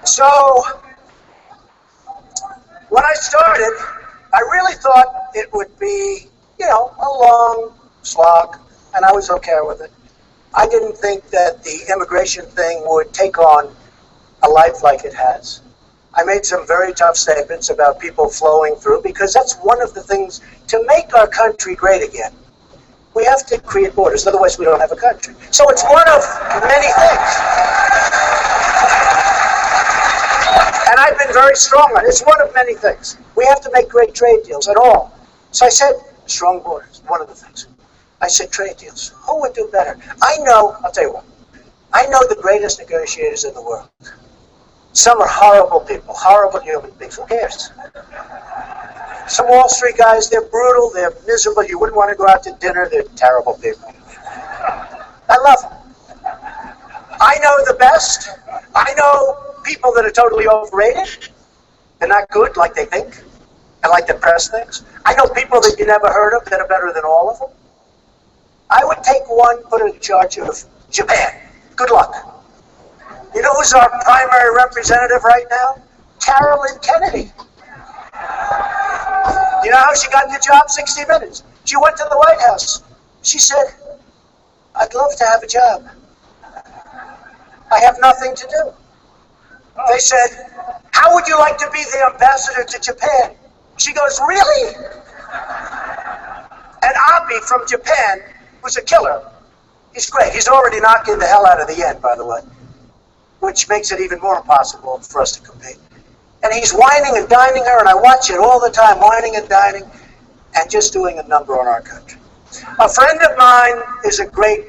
C: So, when I started, I really thought it would be, a long slog, and I was okay with it. I didn't think that the immigration thing would take on a life like it has. I made some very tough statements about people flowing through, because that's one of the things to make our country great again. We have to create borders, otherwise we don't have a country. So it's one of many things. And I've been very strong on it. It's one of many things. We have to make great trade deals at all. So I said, strong borders, one of the things. I said, trade deals. Who would do better? I'll tell you what. I know the greatest negotiators in the world. Some are horrible people, horrible human beings. Who cares? Some Wall Street guys, they're brutal, they're miserable. You wouldn't want to go out to dinner. They're terrible people. I love them. I know the best. I know people that are totally overrated. They're not good like they think and like the press thinks. I know people that you never heard of that are better than all of them. I would take one, put it in charge of Japan. Good luck. You know who's our primary representative right now? Carolyn Kennedy. You know how she got the job? 60 Minutes. She went to the White House. She said, I'd love to have a job. I have nothing to do. They said, how would you like to be the ambassador to Japan? She goes, really? And Abe from Japan, who's a killer, he's great. He's already knocking the hell out of the yen, by the way, which makes it even more impossible for us to compete. And he's whining and dining her, and I watch it all the time, whining and dining, and just doing a number on our country. A friend of mine is a great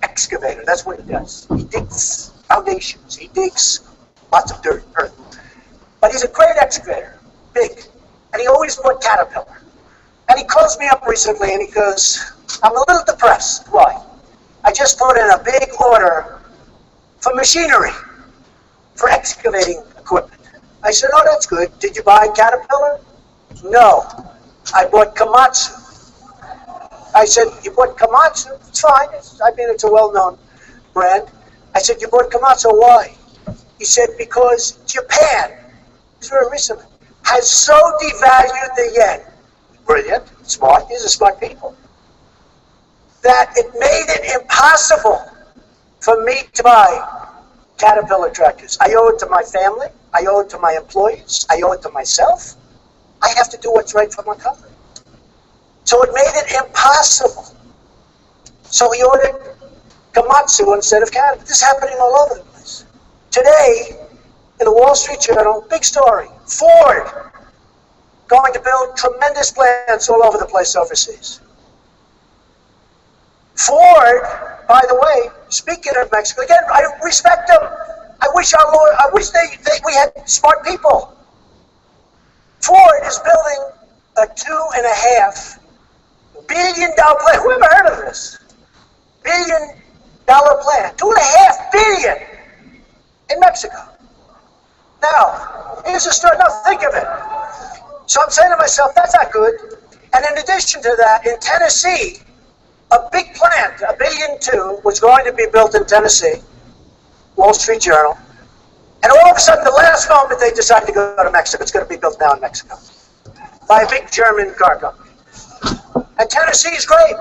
C: excavator. That's what he does. He digs foundations. He digs lots of dirt, earth. But he's a great excavator, big. And he always bought Caterpillar. And he calls me up recently, and he goes, I'm a little depressed. Why? I just put in a big order for machinery, for excavating equipment. I said, oh, that's good. Did you buy Caterpillar? No. I bought Komatsu. I said, you bought Komatsu? It's fine. It's a well-known brand. I said, you bought Komatsu. Why? He said, because Japan, it's very recent, has so devalued the yen. Brilliant, smart. These are smart people. That it made it impossible for me to buy Caterpillar tractors. I owe it to my family. I owe it to my employees. I owe it to myself. I have to do what's right for my company. So it made it impossible. So he ordered Komatsu instead of Caterpillar. This is happening all over the place. Today, in the Wall Street Journal, big story. Ford going to build tremendous plants all over the place overseas. Ford, by the way, speaking of Mexico, again, I respect them. I wish we had smart people. Ford is building a $2.5 billion plant. Who ever heard of this? $1 billion plant. $2.5 billion in Mexico. Now, here's the story. Now think of it. So I'm saying to myself, that's not good. And in addition to that, in Tennessee, a big plant, $1.2 billion, was going to be built in Tennessee, Wall Street Journal. And all of a sudden, the last moment, they decided to go to Mexico. It's going to be built now in Mexico by a big German car company. And Tennessee is great.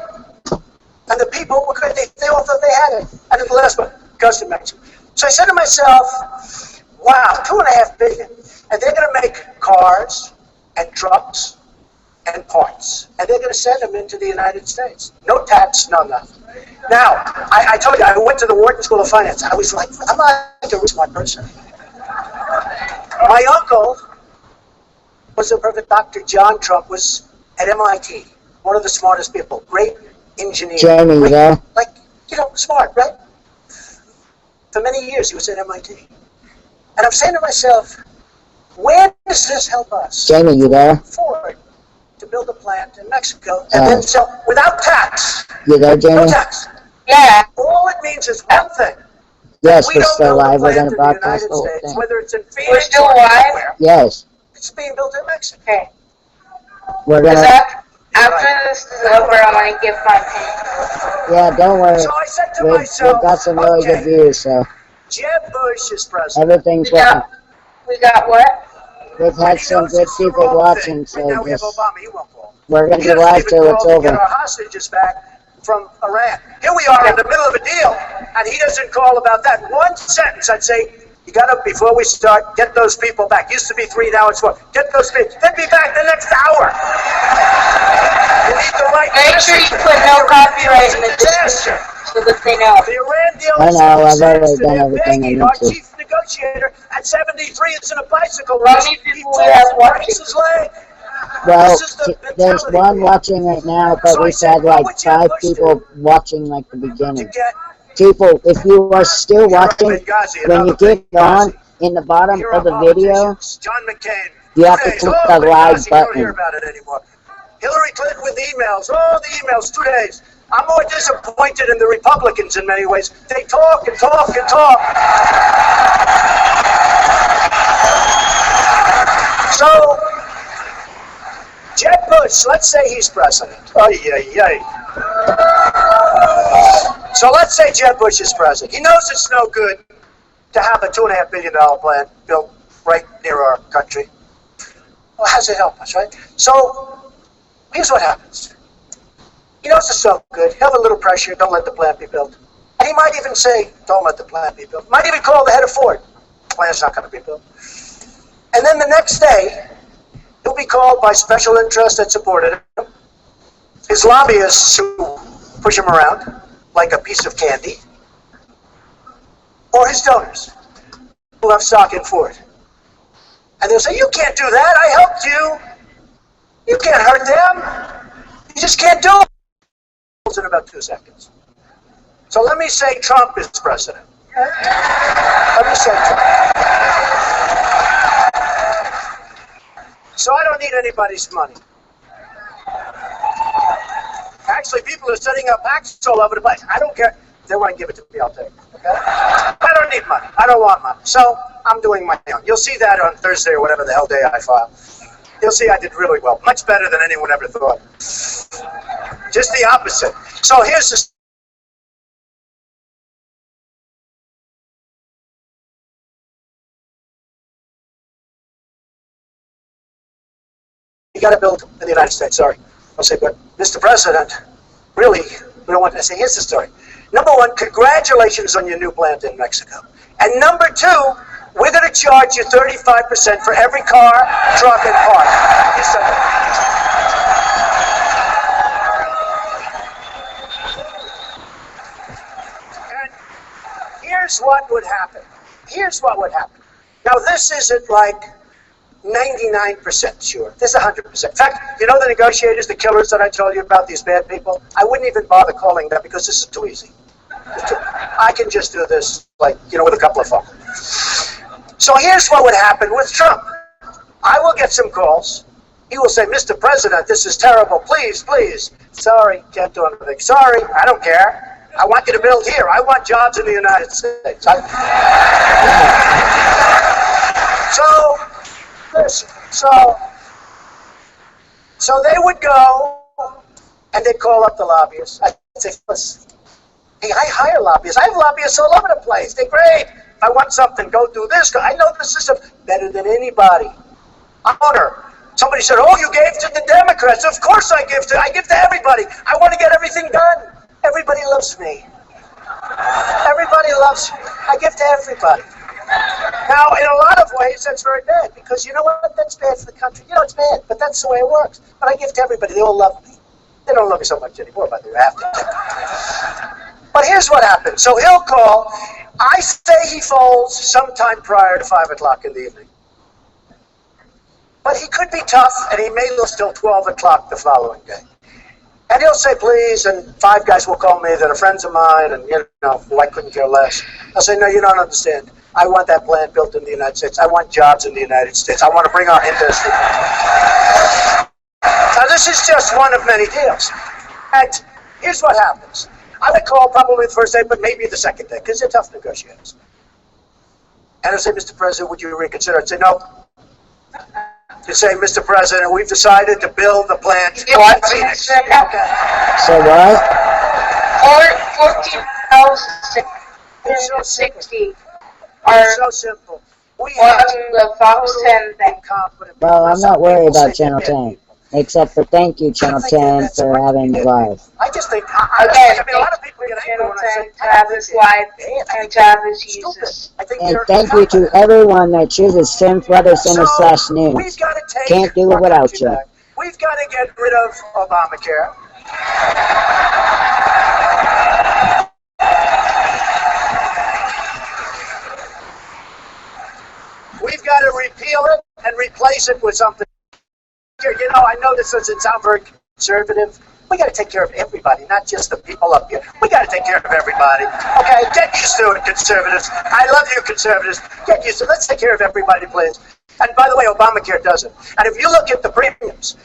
C: And the people were good. They all thought they had it. And then the last one goes to Mexico. So I said to myself, wow, $2.5 billion. And they're going to make cars and trucks and parts. And they're going to send them into the United States. No tax, no nothing. Now, I told you, I went to the Wharton School of Finance. I'm like a really smart person. My uncle was a perfect Dr. John Trump, was at MIT, one of the smartest people, great engineer.
A: Jamie, you there?
C: Like, smart, right? For many years, he was at MIT. And I'm saying to myself, where does this help us?
A: Jamie, you there?
C: Afford to build a plant in Mexico and then sell without tax.
A: You there, Jamie?
C: No tax.
B: Yeah.
C: All it means is one thing.
A: Yes,
C: We
A: we're
C: don't
A: still
C: build a
A: live. We're
C: plant
A: going to
C: in the
A: broadcast
C: United
A: the whole
C: States,
A: thing.
C: whether it's in
B: We're
C: Phoenix
B: still
C: or
B: live?
C: anywhere.
A: Yes,
C: It's being built in Mexico.
B: Okay.
A: we're going
B: Because
A: to...
B: after this is over, I want to give my opinion.
A: Yeah, don't worry.
C: So I said to
A: We've
C: myself,
A: got some really
C: okay,
A: good views, so
C: Jeb Bush is president.
A: everything's
B: We
A: working.
B: got what?
A: We've had some good people watching, so
C: now we have
A: just...
C: Obama, he won't call.
A: We're going to
C: He
A: be
C: doesn't
A: live
C: even
A: till it's
C: call to get
A: over.
C: our hostages back from Iran. Here we are in the middle of a deal, and he doesn't call about that. One sentence, I'd say, you got to, before we start, get those people back. Used to be 3, now it's 4. Get those people, then be back the next hour. You need the right
B: Make sure you put no copyright in the description so that they know.
C: The Iran deal
A: I
C: is
A: know, I've
C: sense
A: already
C: to
A: done
C: them
A: everything I
C: begging
A: need
C: our
A: to.
C: chief negotiator at 73 is in a bicycle
B: How
C: race.
B: many
C: He
B: people we have watching?
C: breaks his leg.
A: Well,
C: This is the
A: there's
C: mentality
A: one
C: we have.
A: watching right now, but
C: So I
A: we've
C: said,
A: had
C: what
A: like
C: would Jeb
A: 5
C: Bush
A: people
C: do
A: watching like the
C: to
A: beginning.
C: get
A: People, if you are still
C: You're a
A: watching,
C: Benghazi,
A: when
C: another
A: you get on,
C: Benghazi.
A: in the bottom
C: Here
A: of
C: are
A: the video,
C: politicians. John McCain.
A: you have to
C: 2 days.
A: click
C: Oh,
A: the live
C: Benghazi, you don't hear
A: button.
C: about it anymore. Hillary Clinton with emails. Oh, the emails, 2 days. I'm more disappointed in the Republicans in many ways. They talk and talk and talk. So, Jeb Bush, let's say he's president. So let's say Jeb Bush is president. He knows it's no good to have a $2.5 billion plant built right near our country. Well, how does it help us, right? So, here's what happens. He knows it's so good. He'll have a little pressure. Don't let the plant be built. And he might even say, don't let the plant be built. Might even call the head of Ford. The plant's not going to be built. And then the next day, he'll be called by special interests that supported him, his lobbyists who push him around like a piece of candy, or his donors who have stock in Ford. And they'll say, you can't do that. I helped you. You can't hurt them. You just can't do it. In about 2 seconds. So let me say Trump is president. Let me say Trump. So I don't need anybody's money. Actually, people are setting up PACs all over the place. I don't care. If they want to give it to me, I'll take it. Okay? I don't need money. I don't want money. So I'm doing my own. You'll see that on Thursday or whatever the hell day I file. You'll see I did really well. Much better than anyone ever thought. Just the opposite. So here's the... You got to build in the United States. Sorry. I'll say, but Mr. President, really, we don't want to say, here's the story. Number 1, congratulations on your new plant in Mexico. And number 2, we're going to charge you 35% for every car, truck, and part. You said that. And here's what would happen. Here's what would happen. Now, this isn't like 99% sure. This is 100%. In fact, you know the negotiators, the killers that I told you about, these bad people? I wouldn't even bother calling them because this is too easy. I can just do this, like, with a couple of phones. So here's what would happen with Trump. I will get some calls. He will say, Mr. President, this is terrible. Please, please. Sorry, can't do anything. Sorry, I don't care. I want you to build here. I want jobs in the United States. So they would go and they'd call up the lobbyists. I'd say, listen, hey, I hire lobbyists. I have lobbyists all over the place. They're great. If I want something, go do this. I know the system better than anybody. Honor. Somebody said, oh, you gave to the Democrats. Of course I give to everybody. I want to get everything done. Everybody loves me. Everybody loves me. I give to everybody. Now, in a lot of ways, that's very bad, because you know what? That's bad for the country. It's bad, but that's the way it works. But I give to everybody. They all love me. They don't love me so much anymore, but they have to. But here's what happens. So he'll call. I say he folds sometime prior to 5 o'clock in the evening. But he could be tough, and he may last till 12 o'clock the following day. And he'll say, please, and 5 guys will call me that are friends of mine, and, who I couldn't care less. I'll say, no, you don't understand. I want that plant built in the United States. I want jobs in the United States. I want to bring our industry. Now, this is just one of many deals. And here's what happens. I would call probably the first day, but maybe the second day, because they're tough negotiators. And I'll say, Mr. President, would you reconsider? I'd say, no. You say, Mr. President, we've decided to build the plant in Phoenix. Okay.
A: So what?
B: 14,660 are
C: It's so simple. We
B: on
C: have
B: the Fox 10 thing.
C: confident.
A: Well, I'm not worried about Channel 10. Except for thank you, Channel 10, for having me live.
C: I just think,
B: Again,
C: a lot of people get angry
B: Channel
C: when I
B: 10,
C: say,
B: Travis Live, and Travis uses.
C: I think
A: And
C: they're
A: thank you to everyone that chooses Synth Weather Center /
C: We've
A: news.
C: got to take
A: Can't do it
C: our
A: without
C: country
A: you.
C: back. We've got to get rid of Obamacare. We've got to repeal it and replace it with something. I know this doesn't sound very conservative. We got to take care of everybody, not just the people up here. We got to take care of everybody. Okay, get used to it, conservatives. I love you, conservatives. Get used to it. Let's take care of everybody, please. And by the way, Obamacare doesn't. And if you look at the premiums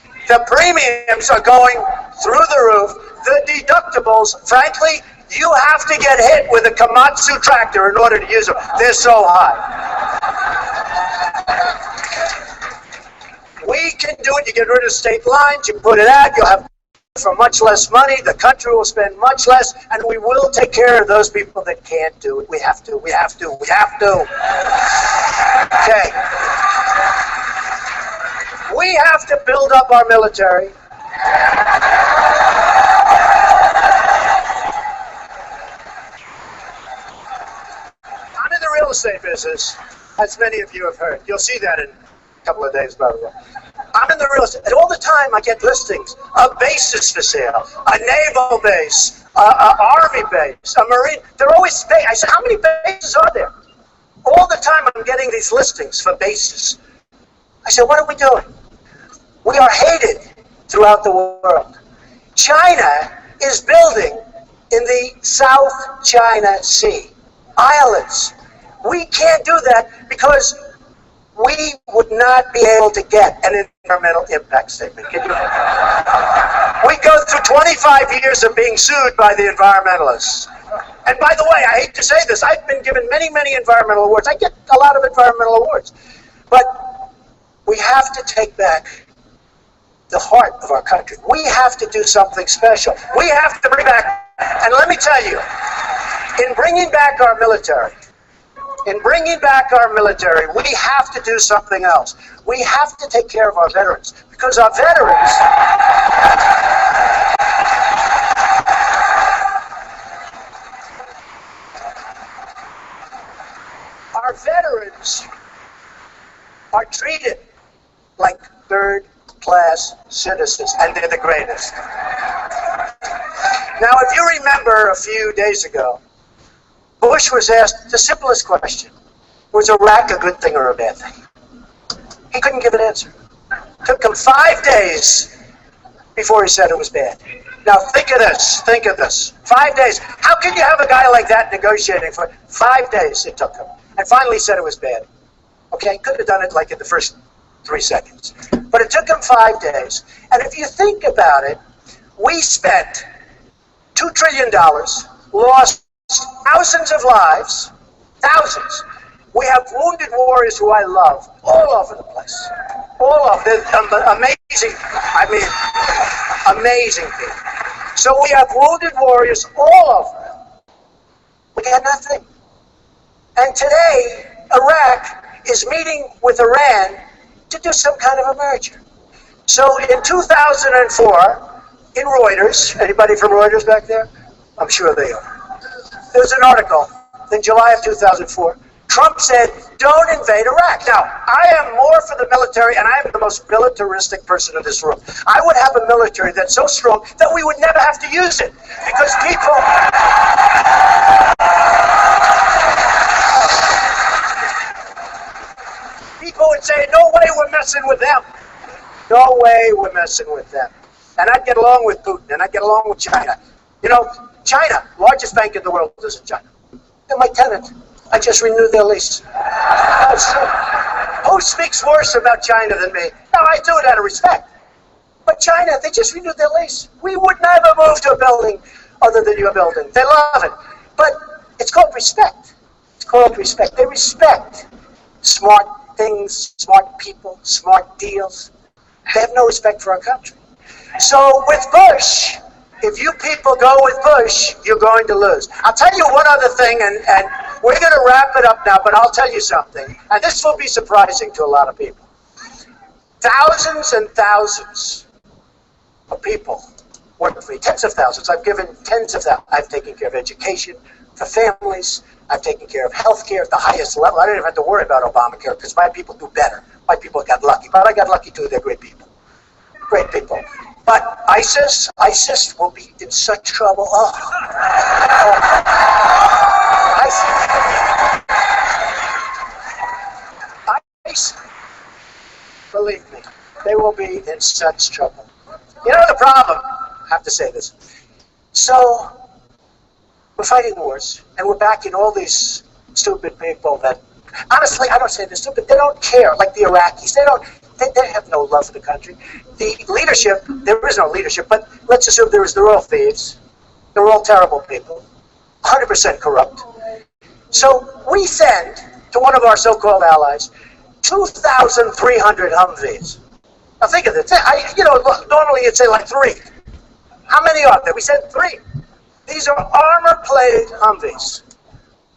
C: are going through the roof. The deductibles, frankly, you have to get hit with a Komatsu tractor in order to use them. They're so high. We can do it. You get rid of state lines. You put it out. You'll have for much less money. The country will spend much less, and we will take care of those people that can't do it. We have to. We have to. We have to. Okay. We have to build up our military. I'm in the real estate business, as many of you have heard. You'll see that in a couple of days, by the way. I'm in the real estate, and all the time I get listings of bases for sale, a naval base, a army base, a marine. They're always base. I said, how many bases are there? All the time I'm getting these listings for bases. I said, what are we doing? We are hated throughout the world. China is building in the South China Sea, islands. We can't do that because we would not be able to get an environmental impact statement. Can you? We go through 25 years of being sued by the environmentalists. And by the way, I hate to say this, I've been given many, many environmental awards. I get a lot of environmental awards. But we have to take back the heart of our country. We have to do something special. We have to bring back, and let me tell you, in bringing back our military, we have to do something else. We have to take care of our veterans, because our veterans are treated like third-class citizens, and they're the greatest. Now, if you remember a few days ago, Bush was asked the simplest question: was Iraq a good thing or a bad thing? He couldn't give an answer. It took him 5 days before he said it was bad. Now, think of this. 5 days. How can you have a guy like that negotiating for 5 days? It took him. And finally he said it was bad. Okay, could have done it like in the first 3 seconds. But it took him 5 days. And if you think about it, we spent $2 trillion, lost thousands of lives, thousands. We have wounded warriors who I love all over the place. All of them, amazing, amazing people. So we have wounded warriors all over them. We got nothing. And today, Iraq is meeting with Iran to do some kind of a merger. So in 2004, in Reuters, anybody from Reuters back there? I'm sure they are. There's an article in July of 2004 Trump said, don't invade Iraq. Now, I am more for the military, and I am the most militaristic person in this room. I would have a military that's so strong that we would never have to use it. Because people would say, no way we're messing with them. No way we're messing with them. And I'd get along with Putin, and I'd get along with China. You know, China, largest bank in the world, is in China. They're my tenant. I just renewed their lease. Who speaks worse about China than me? No, I do it out of respect. But China, they just renewed their lease. We would never move to a building other than your building. They love it. But it's called respect. It's called respect. They respect smart things, smart people, smart deals. They have no respect for our country. So with Bush, if you people go with Bush, you're going to lose. I'll tell you one other thing, and we're going to wrap it up now, but I'll tell you something. And this will be surprising to a lot of people. Thousands and thousands of people work for me. Tens of thousands. I've given tens of thousands. I've taken care of education for families. I've taken care of health care at the highest level. I don't even have to worry about Obamacare because my people do better. My people got lucky. But I got lucky too. They're great people. Great people. But ISIS will be in such trouble. ISIS, believe me, they will be in such trouble. You know the problem? I have to say this. So, we're fighting wars, and we're backing all these stupid people that, honestly, I don't say they're stupid, they don't care, like the Iraqis. They have no love for the country. The leadership, there is no leadership, but let's assume they're all thieves. They're all terrible people, 100% corrupt. So we send to one of our so-called allies 2,300 Humvees. Now think of this. Normally you'd say like 3. How many are there? We said 3. These are armor-plated Humvees.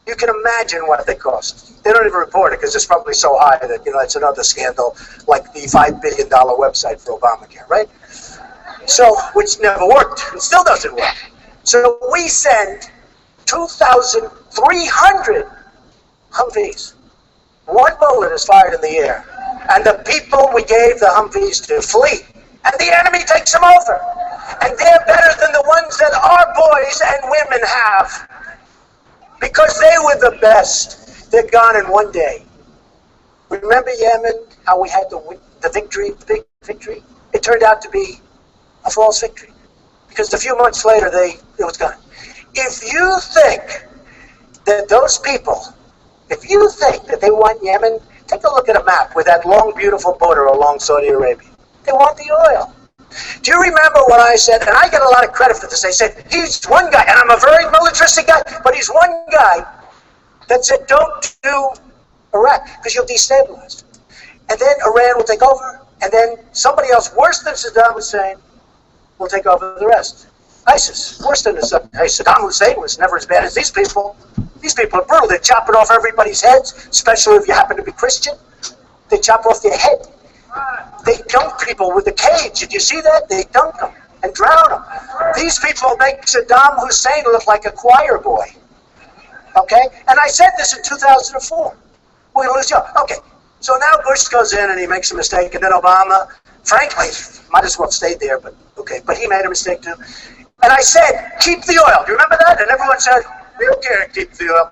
C: You can imagine what they cost. They don't even report it because it's probably so high that, it's another scandal like the $5 billion website for Obamacare, right? So, which never worked and still doesn't work. So we send 2,300 Humvees. One bullet is fired in the air. And the people we gave the Humvees to flee. And the enemy takes them over. And they're better than the ones that our boys and women have. Because they were the best. They're gone in one day. Remember Yemen, how we had the victory, the big victory? It turned out to be a false victory. Because a few months later, it was gone. If you think that those people, if you think that they want Yemen, take a look at a map with that long, beautiful border along Saudi Arabia. They want the oil. Do you remember what I said? And I get a lot of credit for this. I said, he's one guy, and I'm a very militaristic guy, but he's one guy that said, don't do Iraq, because you'll destabilize. And then Iran will take over, and then somebody else worse than Saddam Hussein will take over the rest. ISIS, worse than Saddam Hussein was never as bad as these people. These people are brutal. They're chopping off everybody's heads, especially if you happen to be Christian. They chop off their head. They dunk people with a cage. Did you see that? They dunk them and drown them. These people make Saddam Hussein look like a choir boy. Okay? And I said this in 2004. We're going to lose you. Okay. So now Bush goes in and he makes a mistake, and then Obama, frankly, might as well stay there, but okay. But he made a mistake too. And I said, keep the oil. Do you remember that? And everyone said, you can't keep the oil.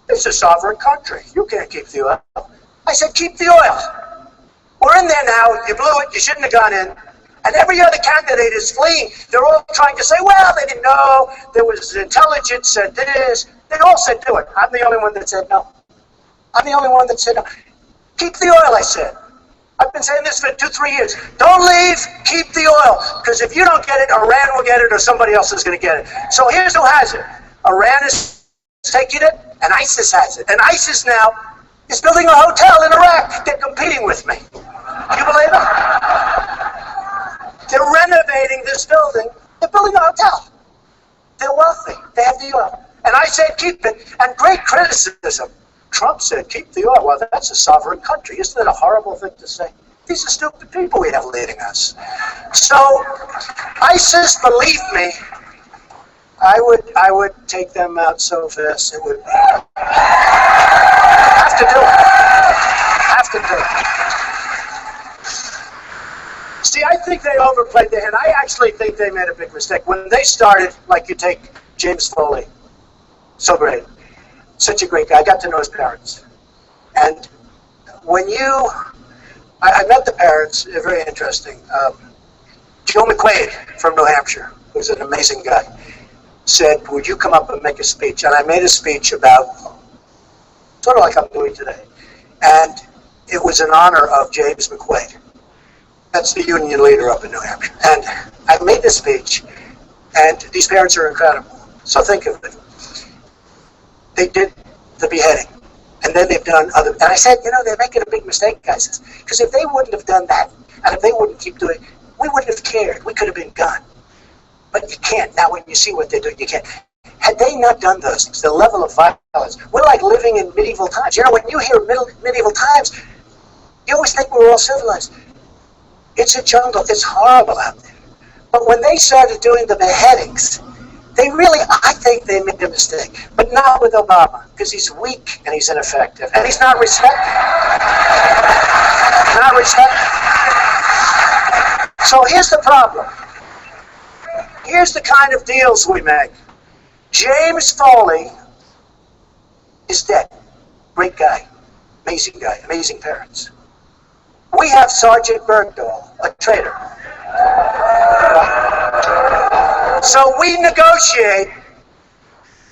C: It's a sovereign country. You can't keep the oil. I said, keep the oil. We're in there now. You blew it. You shouldn't have gone in. And every other candidate is fleeing. They're all trying to say, well, they didn't know. There was intelligence said this. They all said do it. I'm the only one that said no. I'm the only one that said no. Keep the oil, I said. I've been saying this for 2-3 years. Don't leave. Keep the oil. Because if you don't get it, Iran will get it or somebody else is going to get it. So here's who has it. Iran is taking it, and ISIS has it. And ISIS now is building a hotel in Iraq. They're competing with me. Do you believe it? They're renovating this building. They're building a hotel. They're wealthy. They have the oil. And I said, keep it. And great criticism. Trump said, keep the oil. Well, that's a sovereign country. Isn't that a horrible thing to say? These are stupid people we have leading us. So, ISIS, believe me, I would take them out so fast it would... Have to do it. Have to do it. See, I think they overplayed their hand. I actually think they made a big mistake. When they started, like you take James Foley, so great, such a great guy. I got to know his parents. And when I met the parents, they're very interesting. Joe McQuaid from New Hampshire, who's an amazing guy, said, would you come up and make a speech? And I made a speech about, sort of like I'm doing today. And it was in honor of James McQuaid. That's the union leader up in New Hampshire. And I made this speech, and these parents are incredible. So think of it. They did the beheading, and then they've done other, and I said, they're making a big mistake, guys, because if they wouldn't have done that, and if they wouldn't keep doing it, we wouldn't have cared. We could have been gone. But you can't. Now when you see what they're doing, you can't. Had they not done those things, the level of violence, we're like living in medieval times. When you hear medieval times, you always think we're all civilized. It's a jungle. It's horrible out there. But when they started doing the beheadings, I think they made a mistake. But not with Obama, because he's weak and he's ineffective. And he's not respected. Not respected. So here's the problem. Here's the kind of deals we make. James Foley is dead. Great guy. Amazing guy. Amazing parents. We have Sergeant Bergdahl, a traitor. So we negotiate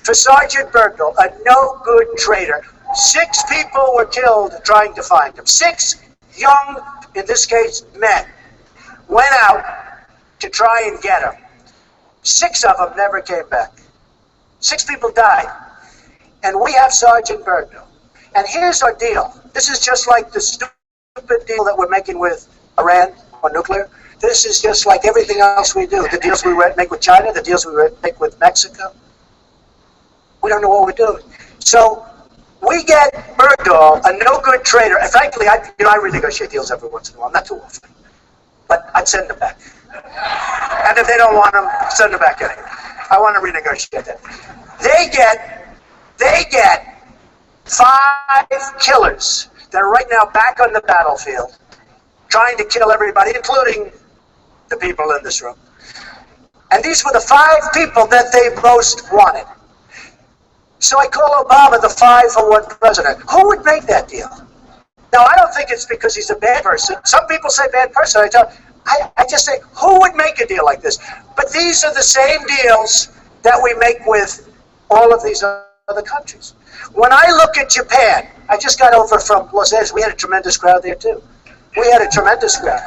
C: for Sergeant Bergdahl, a no-good traitor. 6 people were killed trying to find him. 6 young, in this case, men, went out to try and get him. 6 of them never came back. 6 people died. And we have Sergeant Bergdahl. And here's our deal. This is just like the stupid deal that we're making with Iran on nuclear. This is just like everything else we do. The deals we make with China, the deals we make with Mexico. We don't know what we're doing. So we get Bergdahl, a no-good traitor. And frankly, I renegotiate deals every once in a while, not too often. But I'd send them back. And if they don't want them, send them back anyway. I want to renegotiate that. They get 5 killers that are right now back on the battlefield, trying to kill everybody, including the people in this room. And these were the 5 people that they most wanted. So I call Obama the 5-for-1 president. Who would make that deal? Now, I don't think it's because he's a bad person. Some people say bad person. I just say, who would make a deal like this? But these are the same deals that we make with all of these other countries. When I look at Japan, I just got over from Los Angeles. We had a tremendous crowd there, too. We had a tremendous crowd.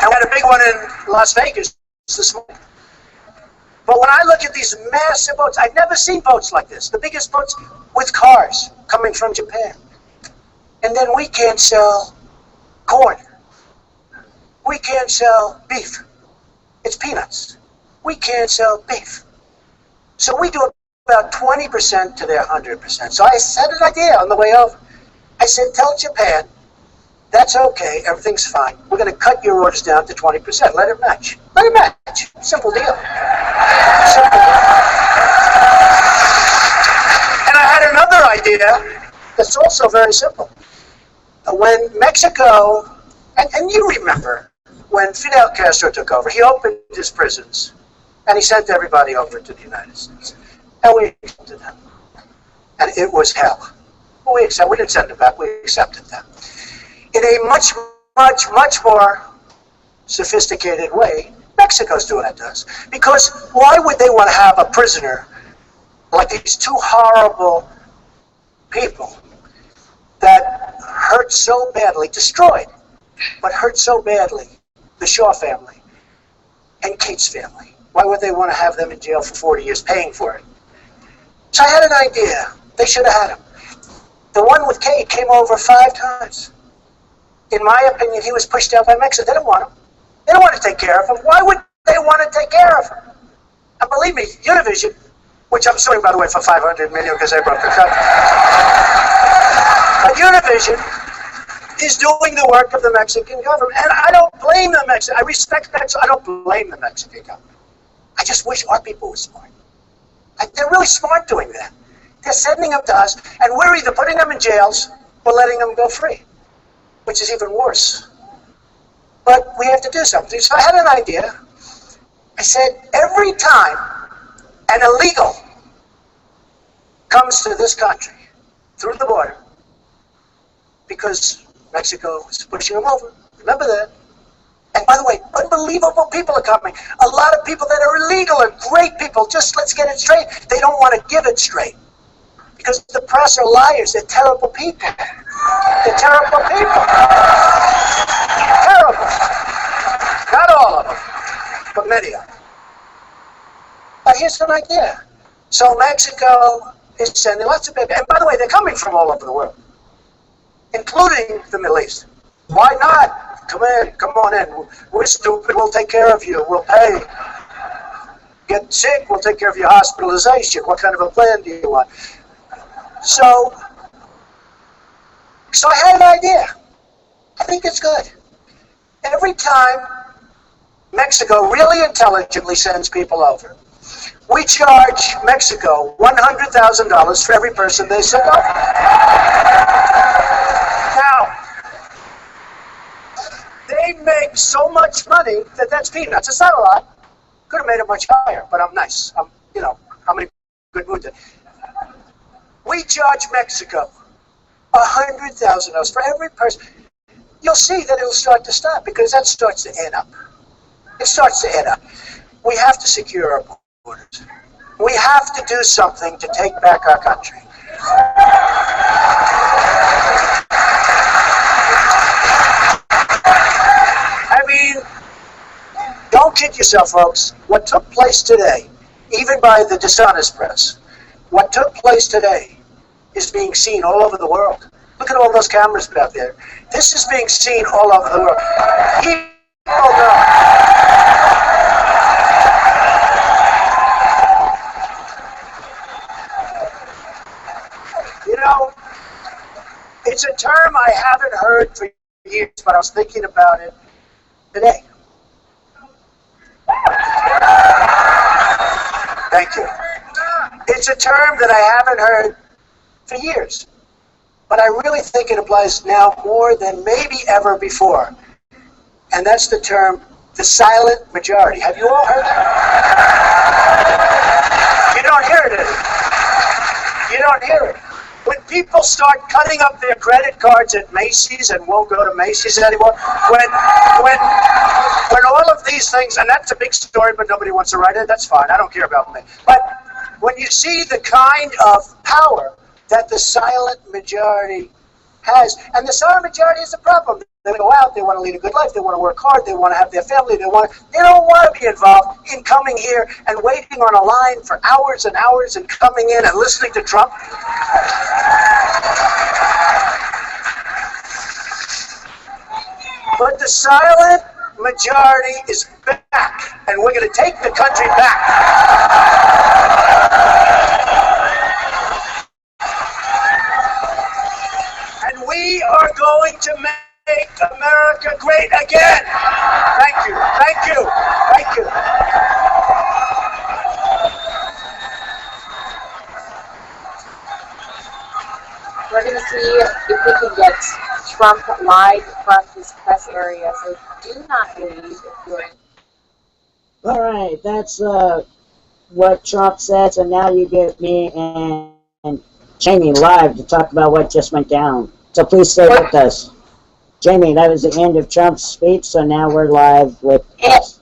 C: And we had a big one in Las Vegas this morning. But when I look at these massive boats, I've never seen boats like this. The biggest boats with cars coming from Japan. And then we can't sell corn. We can't sell beef. It's peanuts. We can't sell beef. So we do about 20% to their 100%. So I said an idea on the way over. I said, tell Japan, that's okay, everything's fine. We're going to cut your orders down to 20%. Let it match. Let it match. Simple deal. Simple deal. And I had another idea that's also very simple. When Mexico, and you remember, when Fidel Castro took over, he opened his prisons, and he sent everybody over to the United States. And we accepted them. And it was hell. But we didn't send them back, we accepted them. In a much, much, much more sophisticated way, Mexico's doing it to us. Because why would they want to have a prisoner like these 2 horrible people that hurt so badly, destroyed, but hurt so badly, the Shaw family and Kate's family? Why would they want to have them in jail for 40 years paying for it? So I had an idea. They should have had him. The one with Kate came over 5 times. In my opinion, he was pushed out by Mexico. They didn't want him. They don't want to take care of him. Why would they want to take care of him? And believe me, Univision, which I'm suing, by the way, for $500 million because they broke the contract. But Univision is doing the work of the Mexican government. And I don't blame the Mexican. I respect Mexico. I don't blame the Mexican government. I just wish our people were smart. They're really smart doing that. They're sending them to us, and we're either putting them in jails or letting them go free, which is even worse. But we have to do something. So I had an idea. I said, every time an illegal comes to this country through the border, because Mexico is pushing them over, remember that. And by the way, unbelievable people are coming. A lot of people that are illegal are great people. Just let's get it straight. They don't want to give it straight. Because the press are liars. They're terrible people. They're terrible people. Terrible. Not all of them, but many of them. But here's an idea. So Mexico is sending lots of people. And by the way, they're coming from all over the world, including the Middle East. Why not? Come in, come on in. We're stupid, we'll take care of you, we'll pay. Get sick, we'll take care of your hospitalization. What kind of a plan do you want? So I had an idea. I think it's good. Every time Mexico really intelligently sends people over, we charge Mexico $100,000 for every person they send over. Now, they make so much money that that's peanuts. It's not a lot. Could have made it much higher, but I'm nice. I'm in a good mood. We charge Mexico $100,000 for every person. You'll see that it'll start to stop because that starts to add up. It starts to add up. We have to secure our borders. We have to do something to take back our country. I mean, don't kid yourself, folks. What took place today, even by the dishonest press, what took place today is being seen all over the world. Look at all those cameras out there. This is being seen all over the world. People know. You know, it's a term I haven't heard for years, but I was thinking about it today. Thank you. It's a term that I haven't heard for years, but I really think it applies now more than maybe ever before. And that's the term, the silent majority. Have you all heard that? You don't hear it anymore. You don't hear it. When people start cutting up their credit cards at Macy's and won't go to Macy's anymore, when all of these things, and that's a big story, but nobody wants to write it, that's fine, I don't care about me. But when you see the kind of power that the silent majority has, and the silent majority is the problem. They go out, they want to lead a good life, they want to work hard, they want to have their family, they don't want to be involved in coming here and waiting on a line for hours and hours and coming in and listening to Trump. But the silent majority is back, and we're going to take the country back. And we are going to make America great again. Thank you, thank you, thank you.
E: We're going to see if we can get Trump live from his press area, so do not leave if you're...
A: All right, that's what Trump said, so now you get me and Jamie live to talk about what just went down. So please stay with us. Jamie, that was the end of Trump's speech, so now we're live with us.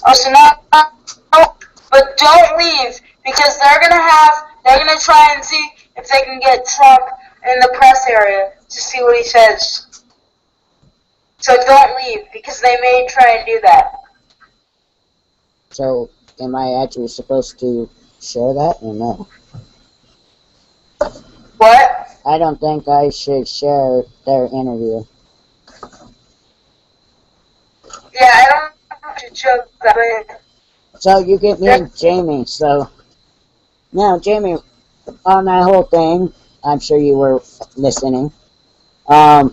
B: Oh, so now, but don't leave, because they're gonna try and see if they can get Trump in the press area to see what he says. So don't leave, because they may try and do that.
A: So, am I actually supposed to share that or no?
B: What?
A: I don't think I should share their interview.
B: Yeah, I don't have to joke that way.
A: So you get me and Jamie, so... Now, Jamie, on that whole thing, I'm sure you were listening. Tell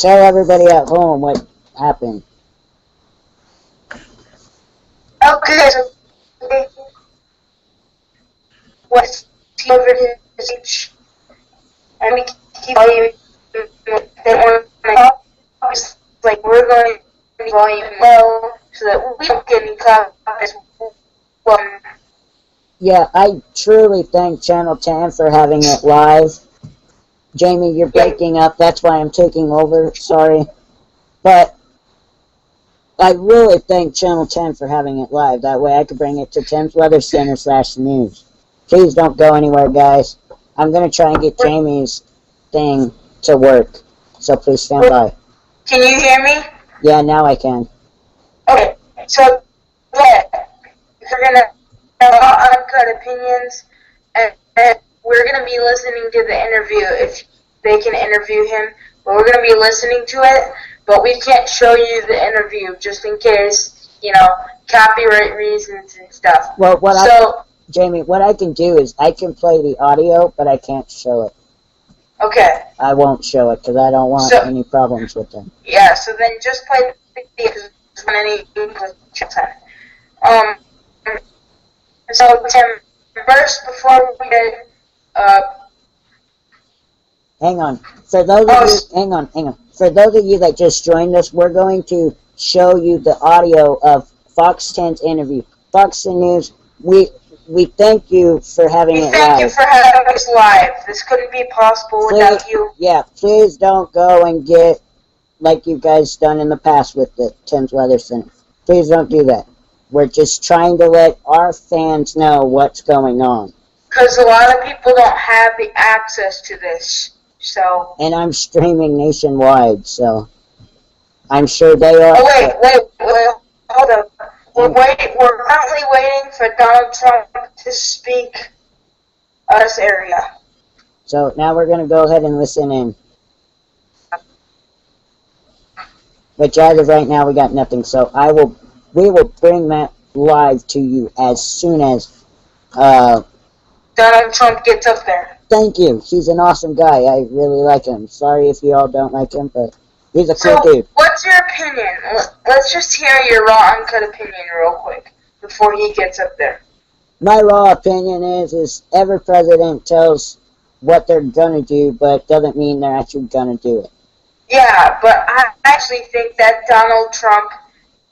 A: everybody at home what happened.
B: Okay, so what he over his speech, and we keep volume. They want to talk, like we're going to be volume low so that we don't get any copies.
A: Yeah, I truly thank Channel 10 for having it live. Jamie, you're breaking up. That's why I'm taking over. Sorry. But I really thank Channel 10 for having it live. That way I could bring it to Tim's Weather Center /news. Please don't go anywhere, guys. I'm going to try and get Jamie's thing to work. So please stand by.
B: Can you hear me?
A: Yeah, now I can.
B: Okay, so yeah, we're going to have uncut opinions, and we're going to be listening to the interview if they can interview him. But we're going to be listening to it, but we can't show you the interview just in case, copyright reasons and stuff.
A: Well, Jamie, what I can do is I can play the audio, but I can't show it.
B: Okay.
A: I won't show it because I don't want any problems with them.
B: Yeah, so then just play the video because any so Tim, first before we get
A: hang on. For those of you, hang on. For those of you that just joined us, we're going to show you the audio of Fox 10's interview. Fox 10 News, we thank you for having it live.
B: Thank you for having us live. This couldn't be possible without you.
A: Yeah, please don't go and get like you guys done in the past with the Tim's Weather Center. Please don't do that. We're just trying to let our fans know what's going on.
B: Because a lot of people don't have the access to this, so...
A: And I'm streaming nationwide, so... I'm sure they are...
B: Oh, wait, hold up. We're currently waiting for Donald Trump to speak us area.
A: So now we're going to go ahead and listen in. Which as of right now, we got nothing. So we will bring that live to you as soon as
B: Donald Trump gets up there.
A: Thank you. He's an awesome guy. I really like him. Sorry if you all don't like him, but he's a cool dude.
B: What's your opinion? Let's just hear your raw, uncut opinion real quick before he gets up there.
A: My raw opinion is every president tells what they're going to do, but doesn't mean they're actually going to do it.
B: Yeah, but I actually think that Donald Trump,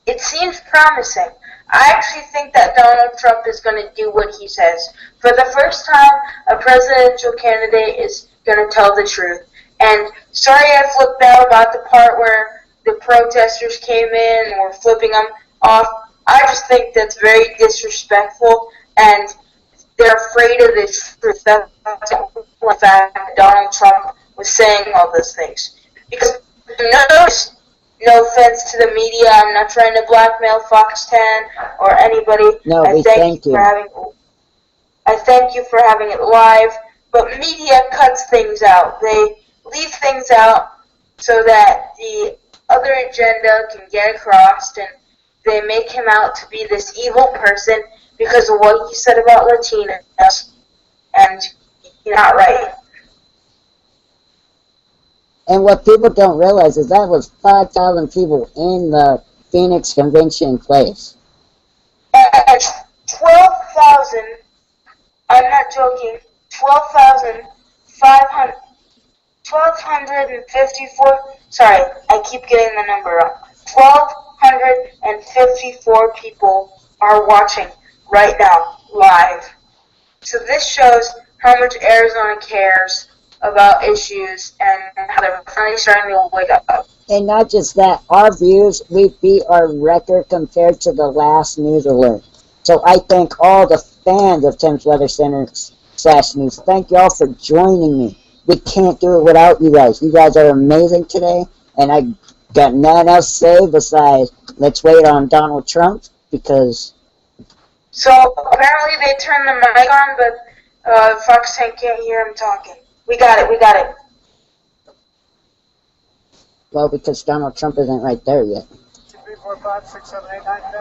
B: it seems promising. I actually think that Donald Trump is going to do what he says. For the first time, a presidential candidate is going to tell the truth. And sorry I flipped out about the part where the protesters came in and were flipping them off. I just think that's very disrespectful, and they're afraid of the truth. That's the fact that Donald Trump was saying all those things. Because no offense to the media, I'm not trying to blackmail Fox 10 or anybody.
A: No, I thank you.
B: I thank you for having it live, but media cuts things out. They leave things out so that the other agenda can get across, and they make him out to be this evil person because of what he said about Latinos, and you're not right.
A: And what people don't realize is that was 5,000 people in the Phoenix Convention place.
B: And 12,000, I'm not joking, 1,254, sorry, I keep getting the number wrong. 1,254 people are watching right now, live. So this shows how much Arizona cares about issues and how they're finally starting to wake up.
A: And not just that, our views, we beat our record compared to the last news alert. So I thank all the fans of Tim's Weather Center /news. Thank y'all for joining me. We can't do it without you guys. You guys are amazing today, and I got nothing else to say besides let's wait on Donald Trump because...
B: So apparently they turned the mic on, but Fox 10 can't hear him talking. We got it.
A: Well, because Donald Trump isn't right there yet.
C: 2, 3, 4, 5, 6, 7, 8, 9, 10.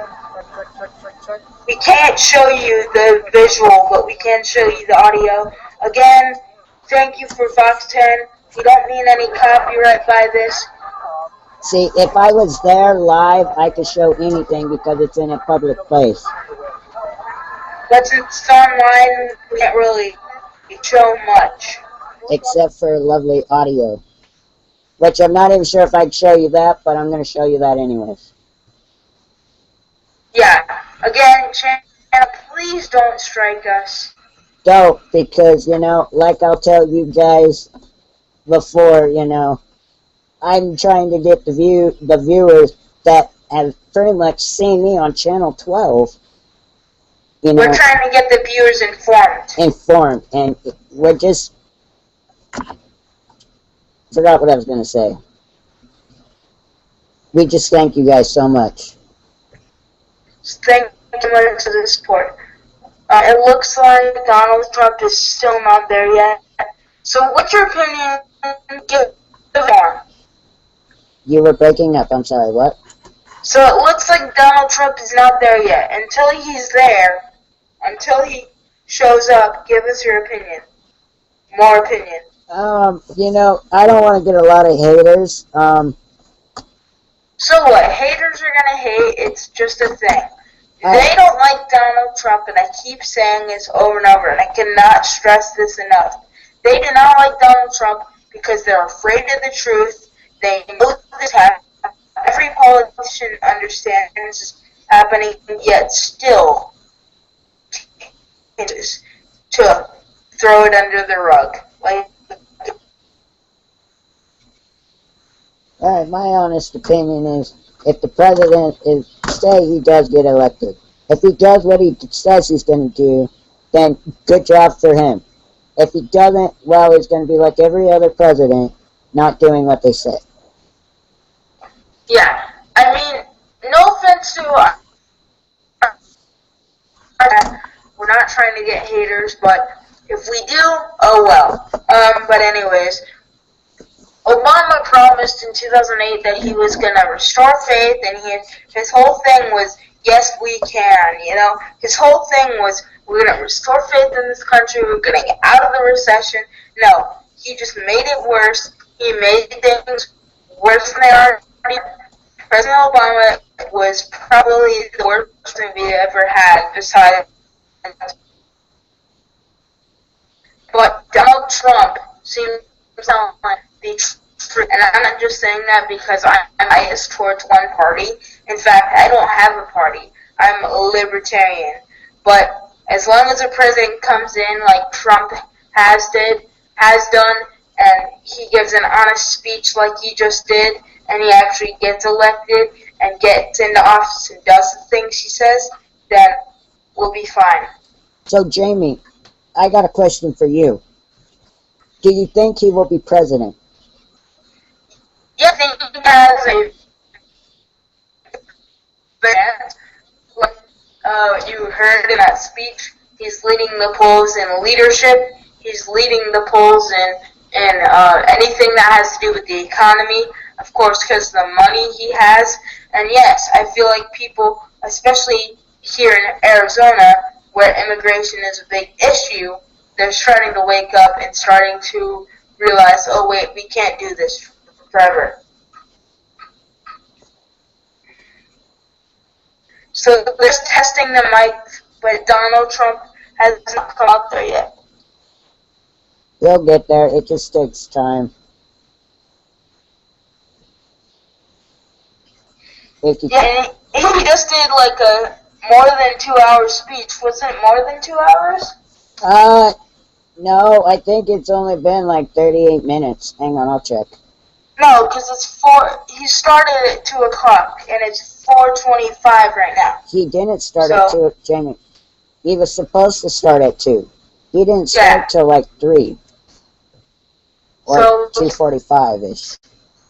C: Check.
B: We can't show you the visual, but we can show you the audio. Again, thank you for Fox 10. We don't mean any copyright by this.
A: See, if I was there live, I could show anything because it's in a public place.
B: But since it's online, we can't really show much.
A: except for lovely audio. Which I'm not even sure if I'd show you that, but I'm going to show you that anyways.
B: Yeah. Again, channel, please don't strike us.
A: Don't, because, you know, like I'll tell you guys before, you know, I'm trying to get the viewers that have pretty much seen me on channel 12, you know,
B: We're trying to get the viewers
A: informed, and we're just, forgot what I was going to say. We just thank you guys so much.
B: Thank you much for the support. It looks like Donald Trump is still not there yet. So what's your opinion? Give more.
A: You were breaking up, I'm sorry, what?
B: So it looks like Donald Trump is not there yet. Until he's there, until he shows up, give us your opinion. More opinion.
A: You know, I don't want to get a lot of haters.
B: So what? Haters are gonna hate. It's just a thing. They don't like Donald Trump, and I keep saying this over and over, and I cannot stress this enough. They do not like Donald Trump because they're afraid of the truth. They know this happens. Every politician understands this is happening, yet still continues to throw it under the rug. Like,
A: Alright, my honest opinion is, if the president is, say he does get elected, if he does what he says he's going to do, then good job for him. If he doesn't, well, he's going to be like every other president, not doing what they say.
B: yeah, I mean, no offense to we're not trying to get haters, but if we do, oh well. But anyways, Obama promised in 2008 that he was going to restore faith, and his whole thing was, yes, we can, you know. His whole thing was, we're going to restore faith in this country, we're going to get out of the recession. No, he just made it worse. He made things worse than they are. President Obama was probably the worst thing we ever had, besides. But Donald Trump seems like the truth, and I'm not just saying that because I'm biased towards one party. In fact, I don't have a party. I'm a libertarian. But as long as a president comes in like Trump has done, and he gives an honest speech like he just did, and he actually gets elected and gets into office and does the things he says, then we'll be fine.
A: So, Jamie, I got a question for you. Do you think he will be president?
B: Yeah, I think he has a like you heard in that speech, he's leading the polls in leadership. He's leading the polls in anything that has to do with the economy, of course, because of the money he has. And yes, I feel like people, especially here in Arizona, where immigration is a big issue, they're starting to wake up and starting to realize, oh wait, we can't do this forever. So they're testing the mic, but Donald Trump has not come out there yet.
A: He'll get there. It just takes time.
B: Yeah, and he just did like a more than 2 hour speech. Wasn't it more than 2 hours?
A: No, I think it's only been like 38 minutes. Hang on, I'll check.
B: No, because he started at 2 o'clock, and it's 4:25 right now.
A: He didn't start at 2, Jamie. He was supposed to start at 2. He didn't start till like 3. Or 2:45-ish.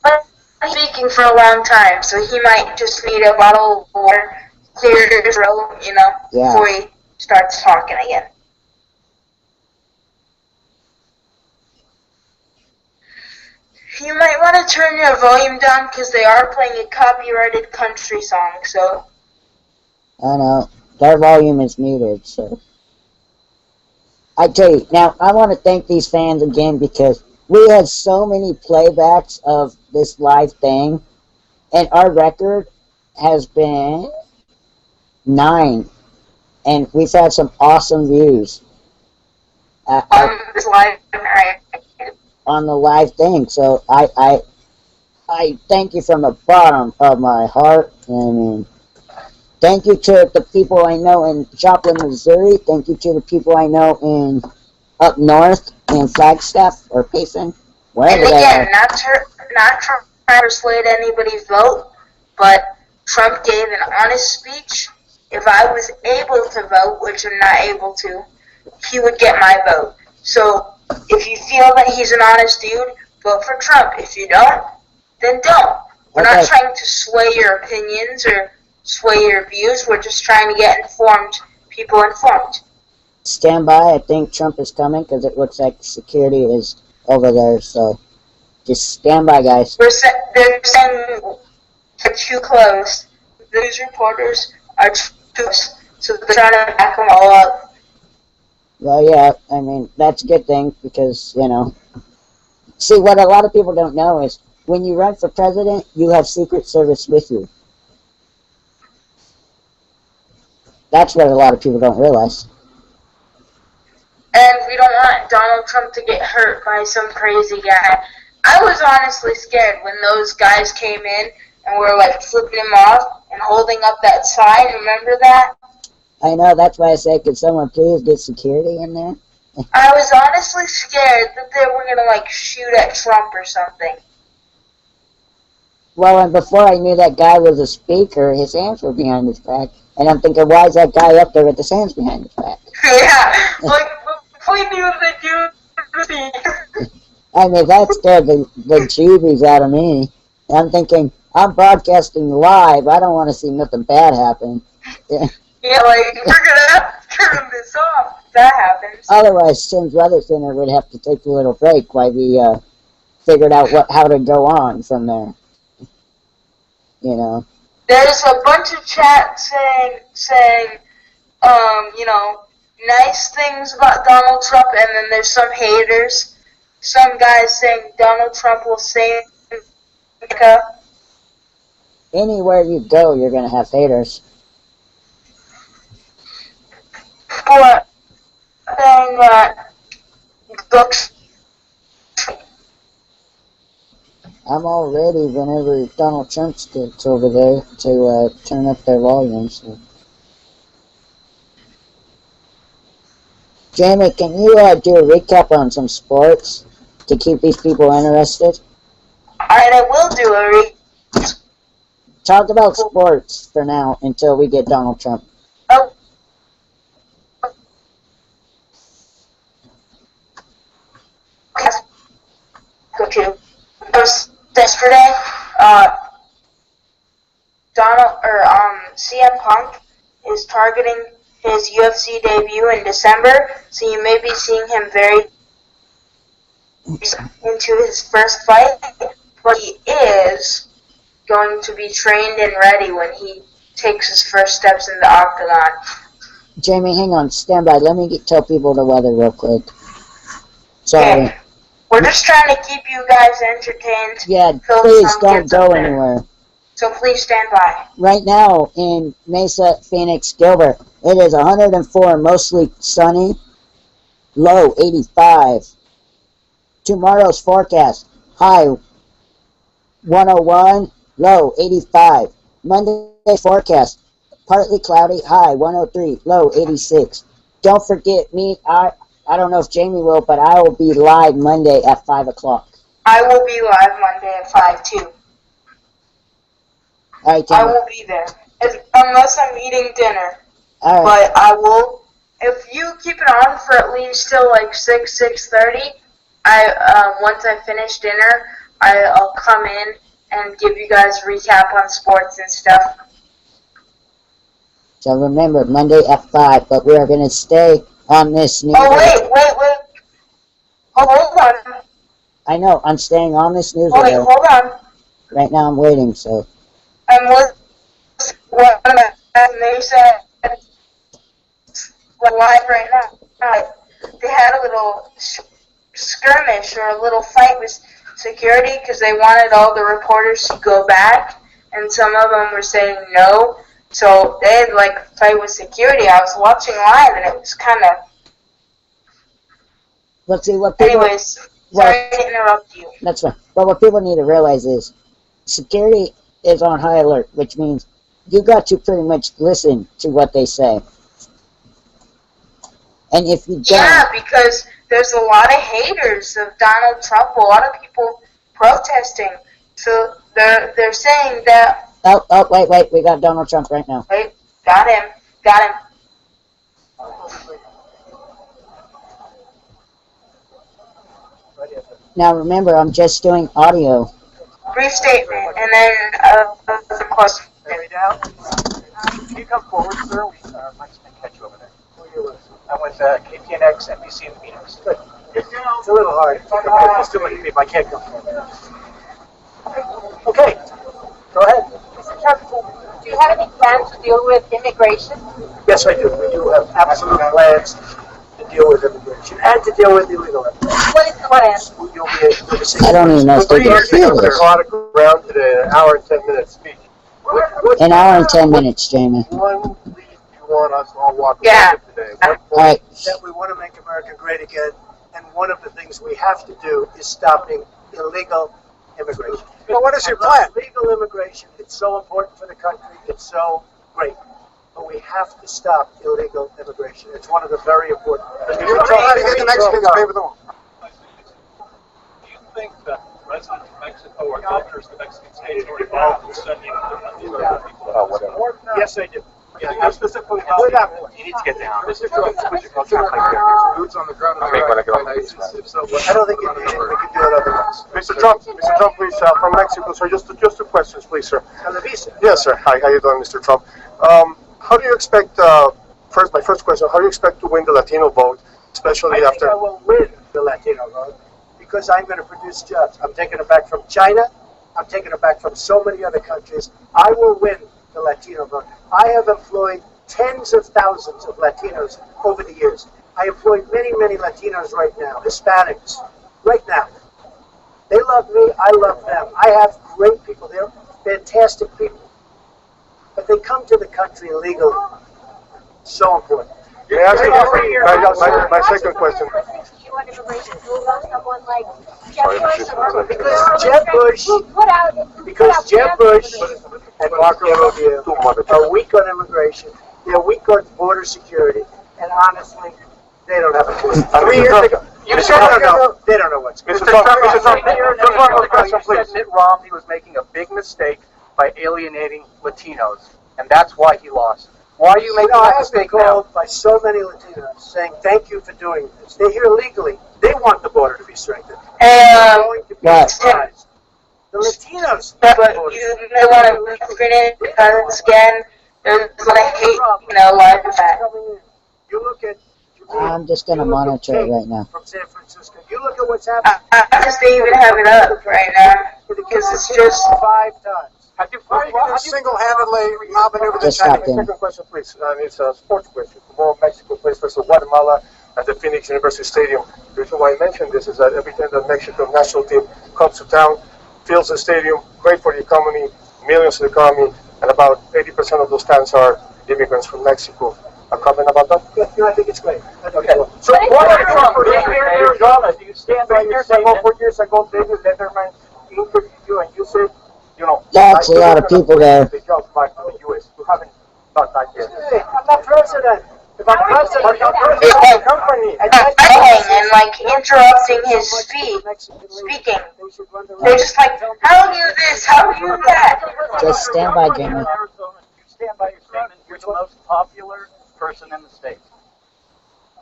B: But he's speaking for a long time, so he might just need a bottle of water, clear his throat, you know, before he starts talking again. You might want to turn your volume down because they are playing a copyrighted country song, so.
A: I know. Their volume is muted, so. I tell you, now, I want to thank these fans again because we had so many playbacks of this live thing, and our record has been 9, and we've had some awesome views.
B: on this live, right?
A: on the live thing. So I thank you from the bottom of my heart. And thank you to the people I know in Joplin, Missouri. Thank you to the people I know in up north in Flagstaff or Payson, wherever
B: And
A: they
B: again,
A: are.
B: not trying to persuade anybody's vote, but Trump gave an honest speech. If I was able to vote, which I'm not able to, he would get my vote. So if you feel that he's an honest dude, vote for Trump. If you don't, then don't. We're
A: Okay.
B: not trying to sway your opinions or sway your views. We're just trying to get people informed.
A: Stand by. I think Trump is coming because it looks like security is over there. So just stand by, guys.
B: They're saying they're too close. The news reporters are too close, so they're trying to back them all up.
A: Well, yeah, I mean, that's a good thing because, see, what a lot of people don't know is when you run for president, you have Secret Service with you. That's what a lot of people don't realize.
B: And we don't want Donald Trump to get hurt by some crazy guy. I was honestly scared when those guys came in and were like flipping him off and holding up that sign. Remember that?
A: I know, that's why I said, could someone please get security in there?
B: I was honestly scared that they were going to like shoot at Trump or something.
A: Well, and before I knew that guy was a speaker, his hands were behind his back. And I'm thinking, why is that guy up there with his hands behind his back?
B: Yeah, like we knew the dude would be.
A: I mean, that scared the jeebies out of me. And I'm thinking, I'm broadcasting live. I don't want to see nothing bad happen.
B: Yeah, like, we're gonna have to turn this off if that happens.
A: Otherwise, Tim's Weather Center would have to take a little break while we figured out how to go on from there.
B: There's a bunch of chat saying, nice things about Donald Trump, and then there's some haters. Some guys saying Donald Trump will save America.
A: Anywhere you go, you're going to have haters.
B: But saying that books.
A: I'm all ready whenever Donald Trump gets over there to turn up their volume. So. Jamie, can you do a recap on some sports to keep these people interested?
B: Alright, I will do a recap.
A: Talk about sports for now until we get Donald Trump.
B: Oh. Okay. Yesterday, CM Punk is targeting his UFC debut in December, so you may be seeing him very into his first fight, but he is going to be trained and ready when he takes his first steps in the octagon.
A: Jamie, hang on, stand by. Let me tell people the weather real quick. Sorry.
B: Okay. We're just trying to keep you guys entertained.
A: Yeah, please don't go anywhere.
B: So please stand by.
A: Right now in Mesa, Phoenix, Gilbert, it is 104, mostly sunny, low 85. Tomorrow's forecast, high 101, low 85. Monday's forecast, partly cloudy, high 103, low 86. Don't forget me, I don't know if Jamie will, but I will be live Monday at 5 o'clock.
B: I will be live Monday at 5 too.
A: All right, Jamie.
B: I will be there. Unless I'm eating dinner.
A: All right.
B: But I will, if you keep it on for at least till like 6:30, once I finish dinner, I'll come in and give you guys a recap on sports and stuff.
A: So remember, Monday at 5, but we are going to stay on this news.
B: Oh, wait. Oh, hold on.
A: I know, I'm staying on this news.
B: Oh, wait, hold on.
A: Right now I'm waiting, so.
B: I'm listening what they said live right now. They had a little skirmish or a little fight with security because they wanted all the reporters to go back, and some of them were saying no. So they had like fight with security. I was watching live, and it was kind of
A: Let's see what people.
B: Anyways,
A: Well,
B: sorry to interrupt you.
A: that's fine. But what people need to realize is security is on high alert, which means you got to pretty much listen to what they say. And if you don't,
B: Yeah, because there's a lot of haters of Donald Trump. A lot of people protesting. So they're saying that.
A: oh, wait, we got Donald Trump right now.
B: Wait, got him.
A: Now remember, I'm just doing audio.
B: Brief statement, and then the question.
C: Way down. Can you come forward, sir? Mike's going to catch you over there. I'm with KPNX, NBC in Phoenix. Good. It's a little hard. There's too many people. I can't come forward. Okay. Go ahead.
E: Mr. Trump, do you have any plans to deal with immigration?
C: Yes, I do. We do have absolute plans to deal with immigration and to deal with illegal immigration.
E: What is the plan?
C: You'll be able to see.
A: I don't even know if they can hear this.
C: Around today, an hour and 10 minutes speech.
A: An hour and 10 minutes, Jamie.
C: One lead you want us to all walk
B: Yeah.
C: away with today? One
A: All right.
C: that we want to make America great again, and one of the things we have to do is stopping illegal immigration. Well, what is your plan? Legal immigration, it's so important for the country, it's so great. But we have to stop illegal immigration. It's one of the very important things.
F: How do you get the Mexicans to pay for the wall?
G: Do you think that residents of Mexico or governors of the Mexican states are involved in sending people?
C: Yes, I do.
G: Yeah, specifically
C: You
D: need to get down.
G: Mr. Trump,
F: Boots on the ground.
C: I don't think we can do it otherwise.
F: Mr. Trump, please, from Mexico, sir, just two questions, please, sir.
C: On the visa.
F: Yes, sir. Hi, how you doing, Mr. Trump? How do you expect, my first question, how do you expect to win the Latino vote, especially
C: I think
F: after...
C: I will win the Latino vote because I'm going to produce jobs. I'm taking it back from China. I'm taking it back from so many other countries. I will win the Latino vote. I have employed tens of thousands of Latinos over the years. I employ many, many Latinos right now, Hispanics, right now. They love me. I love them. I have great people. They're fantastic people. But they come to the country illegally. So important.
F: May I ask you my second question?
E: You want immigration to rule out someone like Jeb Bush?
C: Because Jeb Bush,
E: Who put out
C: because Jeb Bush and Marco Rubio are weak on immigration. They're weak on border security. And honestly, they don't have a clue. 3 years ago, they don't know what's going on.
F: Mr. Trump,
H: Just one more question,
F: please.
H: please. Mitt Romney was making a big mistake by alienating Latinos, and that's why he lost. Why are you
C: You
H: making
C: know, I
H: that
C: have been
H: mistake now?
C: called by so many Latinos saying, thank you for doing this. They're here legally. They want the border to be strengthened. They're going to be
A: Right.
C: surprised. The Latinos.
B: But they want to weaken it because again, there's a lot of hate, like that.
C: You look at
A: I'm just going to monitor it right now.
C: from San Francisco. You look at what's happening.
B: I just didn't even have it up right now because it's just.
C: 5 times.
F: How do you single-handedly outmaneuver the
A: Just stop
F: Chinese?
A: him.
F: Second question, please. It's a sports question. Tomorrow, Mexico plays versus Guatemala at the Phoenix University Stadium. The reason why I mention this is that every time the Mexican national team comes to town, fills the stadium, great for the economy, millions to the economy, and about 80% of those fans are immigrants from Mexico. A comment about that?
C: I think it's great.
H: Okay.
C: So
H: what are
C: Trump,
H: Arizona, do you stand by your statement?
F: 4 years ago, David Letterman interviewed you, and you said,
A: That's a lot of people there.
F: The job back to the U.S. You haven't done that yet.
C: Hey, I'm not president. If I'm president,
F: But you're
C: I'm
F: president of the company.
B: And like interrupting his speaking. They're just like, how do you this? How do you that?
A: Just stand by, Jamie.
H: Arizona, you stand by your statement. You're the most popular person in the state.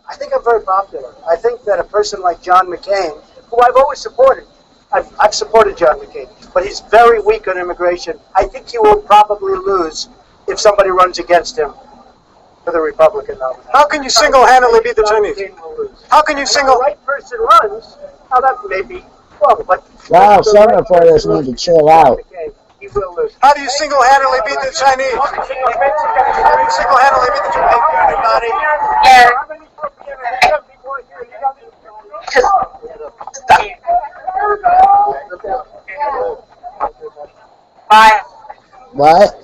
C: I think I'm very popular. I think that a person like John McCain, who I've always supported, I've supported John McCain, but he's very weak on immigration. I think he will probably lose if somebody runs against him for the Republican nominee.
F: How can you single-handedly beat the Chinese?
C: McCain will lose.
F: How can you
C: If
F: single...
C: the right person runs, now that may be wrong, but
A: Wow, some reporters need to chill out.
C: McCain, he will lose.
F: How do you single-handedly beat the Chinese? How do you single-handedly beat the Chinese?
C: Everybody.
B: Yeah. Bye.
A: What?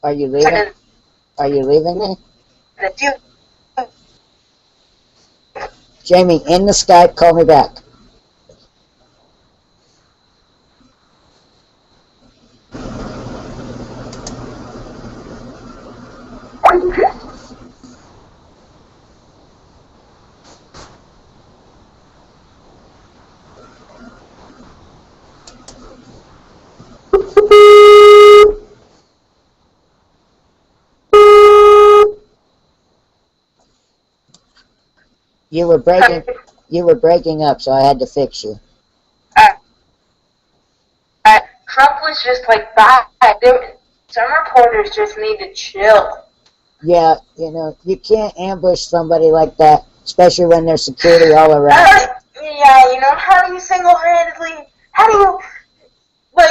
A: Are you leaving? Are you leaving me?
B: The dude.
A: Jamie, in the Skype, call me back. You were breaking up, so I had to fix you.
B: Trump was just like bad. Some reporters just need to chill.
A: Yeah, you can't ambush somebody like that, especially when there's security all around.
B: Yeah, how do you single-handedly, how do you,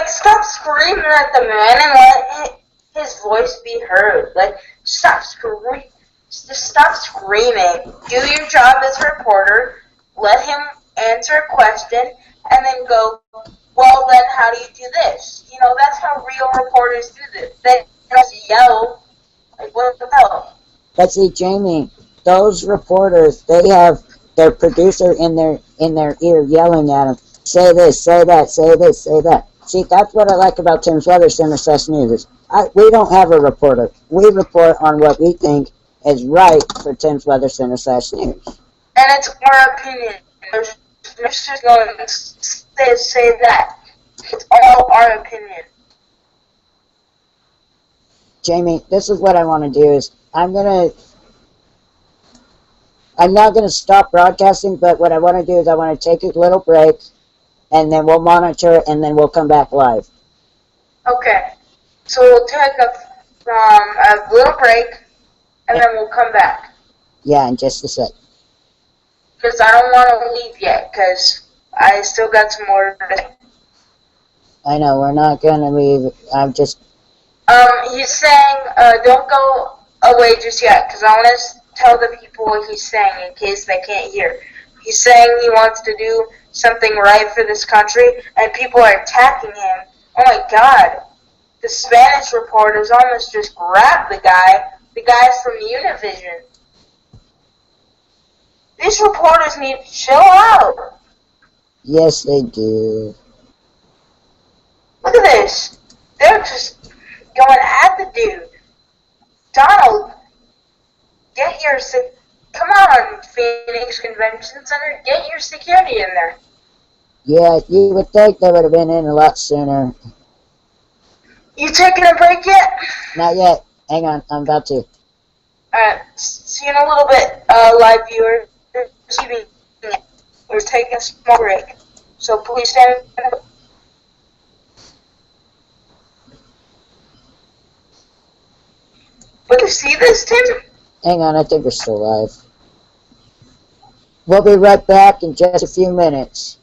B: stop screaming at the man and let his voice be heard? Stop screaming. Just stop screaming. Do your job as a reporter. Let him answer a question, and then go, well, then how do you do this? That's how real reporters do this. They just yell, what the hell?
A: But see, Jamie, those reporters, they have their producer in their ear yelling at them, say this, say that, say this, say that. See, that's what I like about Tim's Weather Center Sus News. We don't have a reporter. We report on what we think is right for Tim's Weather Center Sus News.
B: And it's our opinion. There's just going to say that. It's all our opinion.
A: Jamie, this is what I want to do is I'm not going to stop broadcasting, but what I want to do is I want to take a little break, and then we'll monitor it, and then we'll come back live.
B: Okay. So we'll take a little break, and then we'll come back.
A: Yeah, in just a sec.
B: Because I don't want to leave yet, because I still got some more to say.
A: I know, we're not going to leave. I'm just...
B: He's saying, don't go away just yet, because I want to tell the people what he's saying in case they can't hear. He's saying he wants to do something right for this country, and people are attacking him. Oh my God. The Spanish reporters almost just grabbed the guys from Univision. These reporters need to chill out.
A: Yes, they do.
B: Look at this. They're just going at the dude. Donald, come on, Phoenix Convention Center, get your security in there.
A: Yeah, you would think they would have been in a lot sooner.
B: You taking a break yet?
A: Not yet. Hang on, I'm about to.
B: Alright, see you in a little bit, live viewers. We're taking a small break. So please stand. But you see this, Tim?
A: Hang on, I think we're still live. We'll be right back in just a few minutes.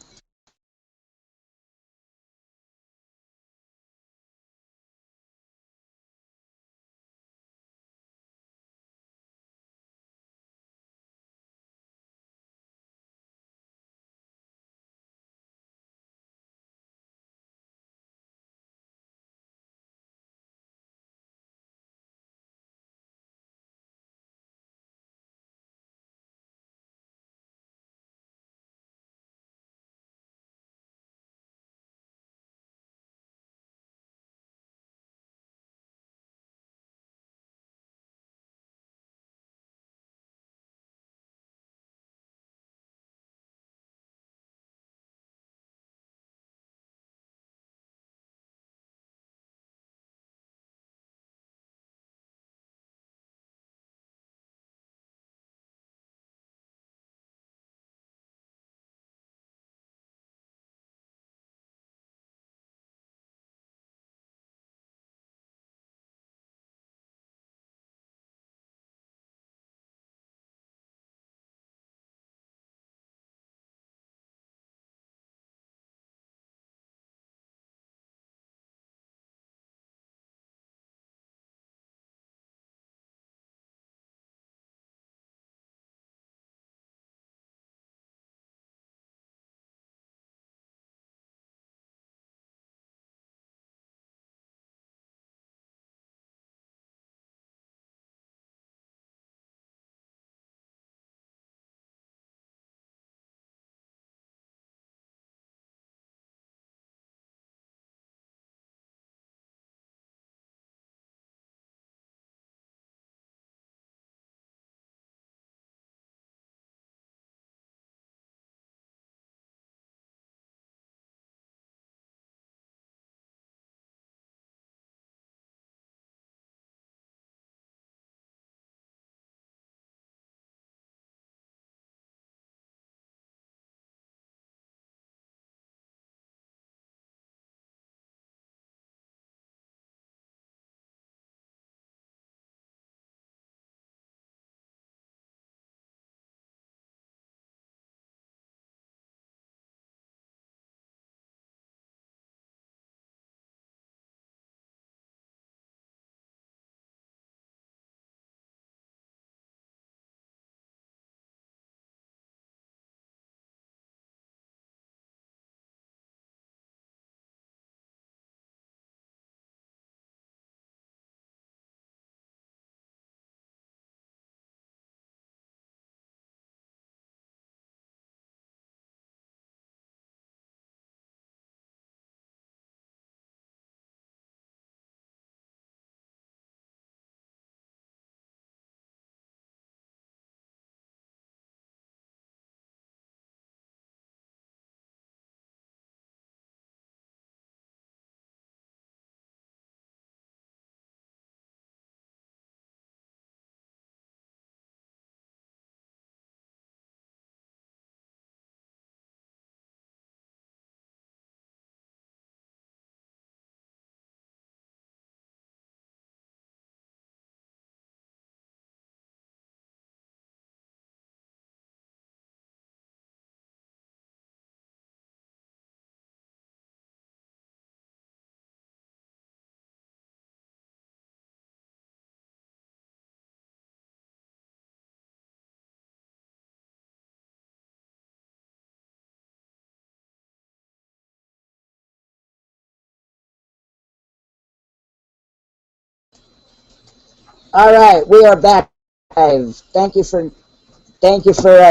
A: All right, we are back live. Thank you for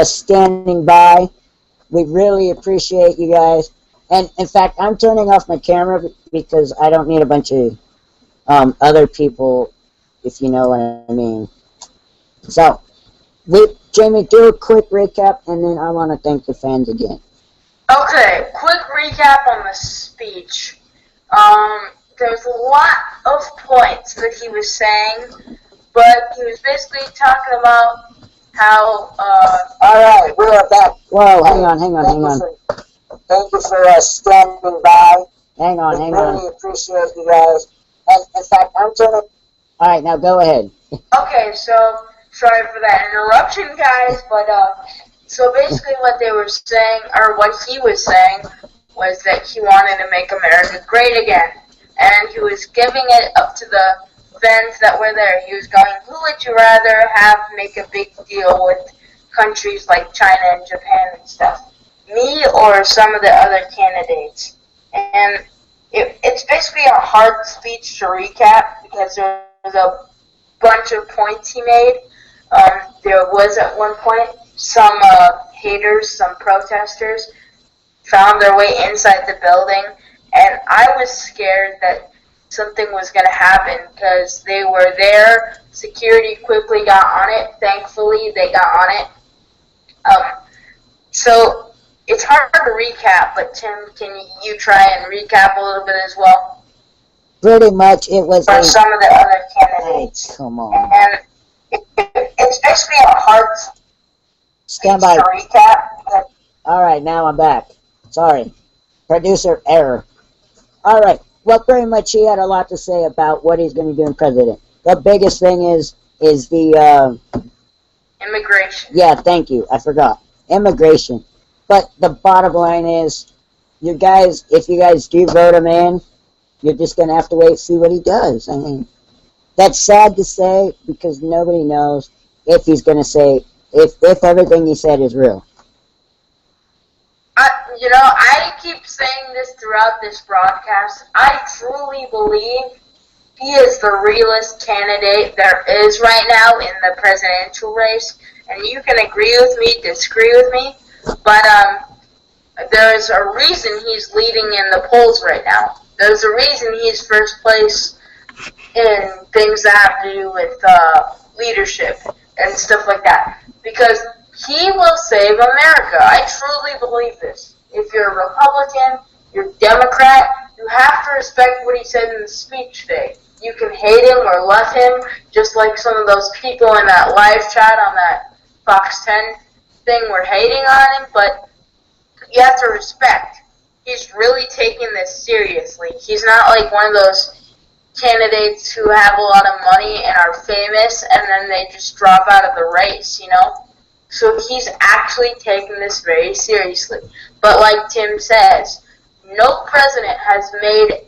A: standing by. We really appreciate you guys. And in fact, I'm turning off my camera because I don't need a bunch of other people, if you know what I mean. So, Jamie, do a quick recap, and then I want to thank the fans again.
B: Okay, quick recap on the speech. There's a lot of points that he was saying, but he was basically talking about how,
A: All right, we are back. Whoa, hang on. Thank you for standing by. Hang on. Really appreciate you guys. And in fact, I'm turning. All right, now go ahead.
B: okay, so sorry for that interruption, guys, but so basically what they were saying, or what he was saying, was that he wanted to make America great again, and he was giving it up to the fans that were there. He was going, who would you rather have make a big deal with countries like China and Japan and stuff? Me or some of the other candidates? And it's basically a hard speech to recap because there's a bunch of points he made. There was at one point some haters, some protesters found their way inside the building, and I was scared that something was going to happen because they were there. Security quickly got on it. Thankfully, they got on it. So it's hard to recap, but Tim, can you try and recap a little bit as well?
A: Pretty much, it was.
B: For some of the other candidates.
A: Hey, come on.
B: And it's basically a hard
A: Stand by.
B: to recap.
A: All right, now I'm back. Sorry. Producer error. All right. Well, pretty much he had a lot to say about what he's going to do in president. The biggest thing is the...
B: immigration.
A: Yeah, thank you. I forgot. Immigration. But the bottom line is, if you guys do vote him in, you're just going to have to wait and see what he does. I mean, that's sad to say because nobody knows if he's going to say, if everything he said is real.
B: I keep saying this throughout this broadcast. I truly believe he is the realest candidate there is right now in the presidential race. And you can agree with me, disagree with me, but there's a reason he's leading in the polls right now. There's a reason he's first place in things that have to do with leadership and stuff like that. Because he will save America. I truly believe this. If you're a Republican, you're a Democrat, you have to respect what he said in the speech today. You can hate him or love him, just like some of those people in that live chat on that Fox 10 thing were hating on him, but you have to respect. He's really taking this seriously. He's not like one of those candidates who have a lot of money and are famous and then they just drop out of the race, So he's actually taking this very seriously. But like Tim says, no president has made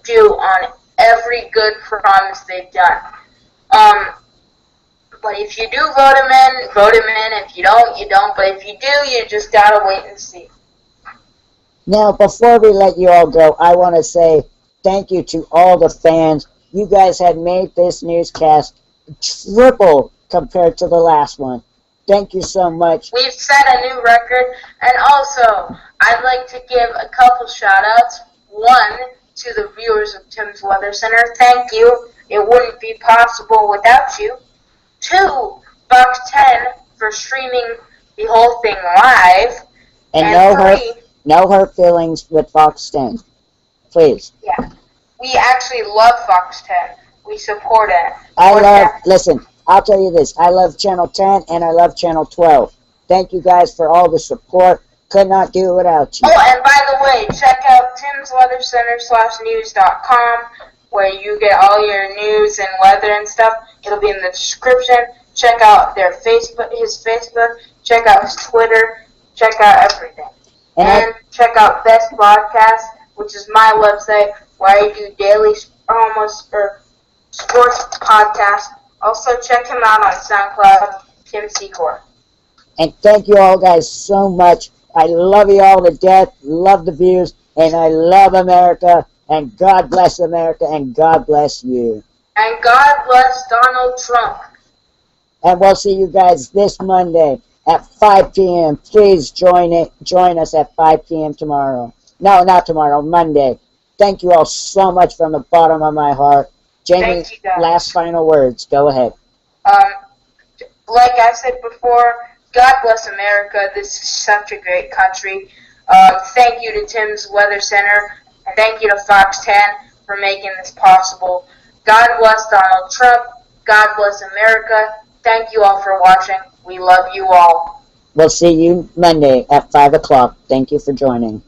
B: do on every good promise they've done. But if you do vote him in, vote him in. If you don't, you don't. But if you do, you just gotta wait and see.
A: Now, before we let you all go, I want to say thank you to all the fans. You guys have made this newscast triple compared to the last one. Thank you so much.
B: We've set a new record. And also, I'd like to give a couple shout-outs. One, to the viewers of Tim's Weather Center. Thank you. It wouldn't be possible without you. 2, Fox 10 for streaming the whole thing live.
A: And no hurt feelings with Fox 10. Please.
B: Yeah. We actually love Fox 10. We support it.
A: Listen, I'll tell you this. I love Channel 10 and I love Channel 12. Thank you guys for all the support. Could not do it without you.
B: Oh, and by the way, check out timsweathercenter/news.com where you get all your news and weather and stuff. It'll be in the description. Check out his Facebook. Check out his Twitter. Check out everything. And check out Best Broadcast, which is my website where I do daily sports podcasts. Also, check him out on SoundCloud, Tim Secor.
A: And thank you all guys so much. I love you all to death. Love the views. And I love America. And God bless America. And God bless you.
B: And God bless Donald Trump.
A: And we'll see you guys this Monday at 5 p.m. Please join us at 5 p.m. tomorrow. No, not tomorrow, Monday. Thank you all so much from the bottom of my heart. Jamie,
B: Thank you, guys.
A: last final words. Go ahead.
B: Like I said before, God bless America. This is such a great country. Thank you to Tim's Weather Center, and thank you to Fox 10 for making this possible. God bless Donald Trump. God bless America. Thank you all for watching. We love you all.
A: We'll see you Monday at 5 o'clock. Thank you for joining.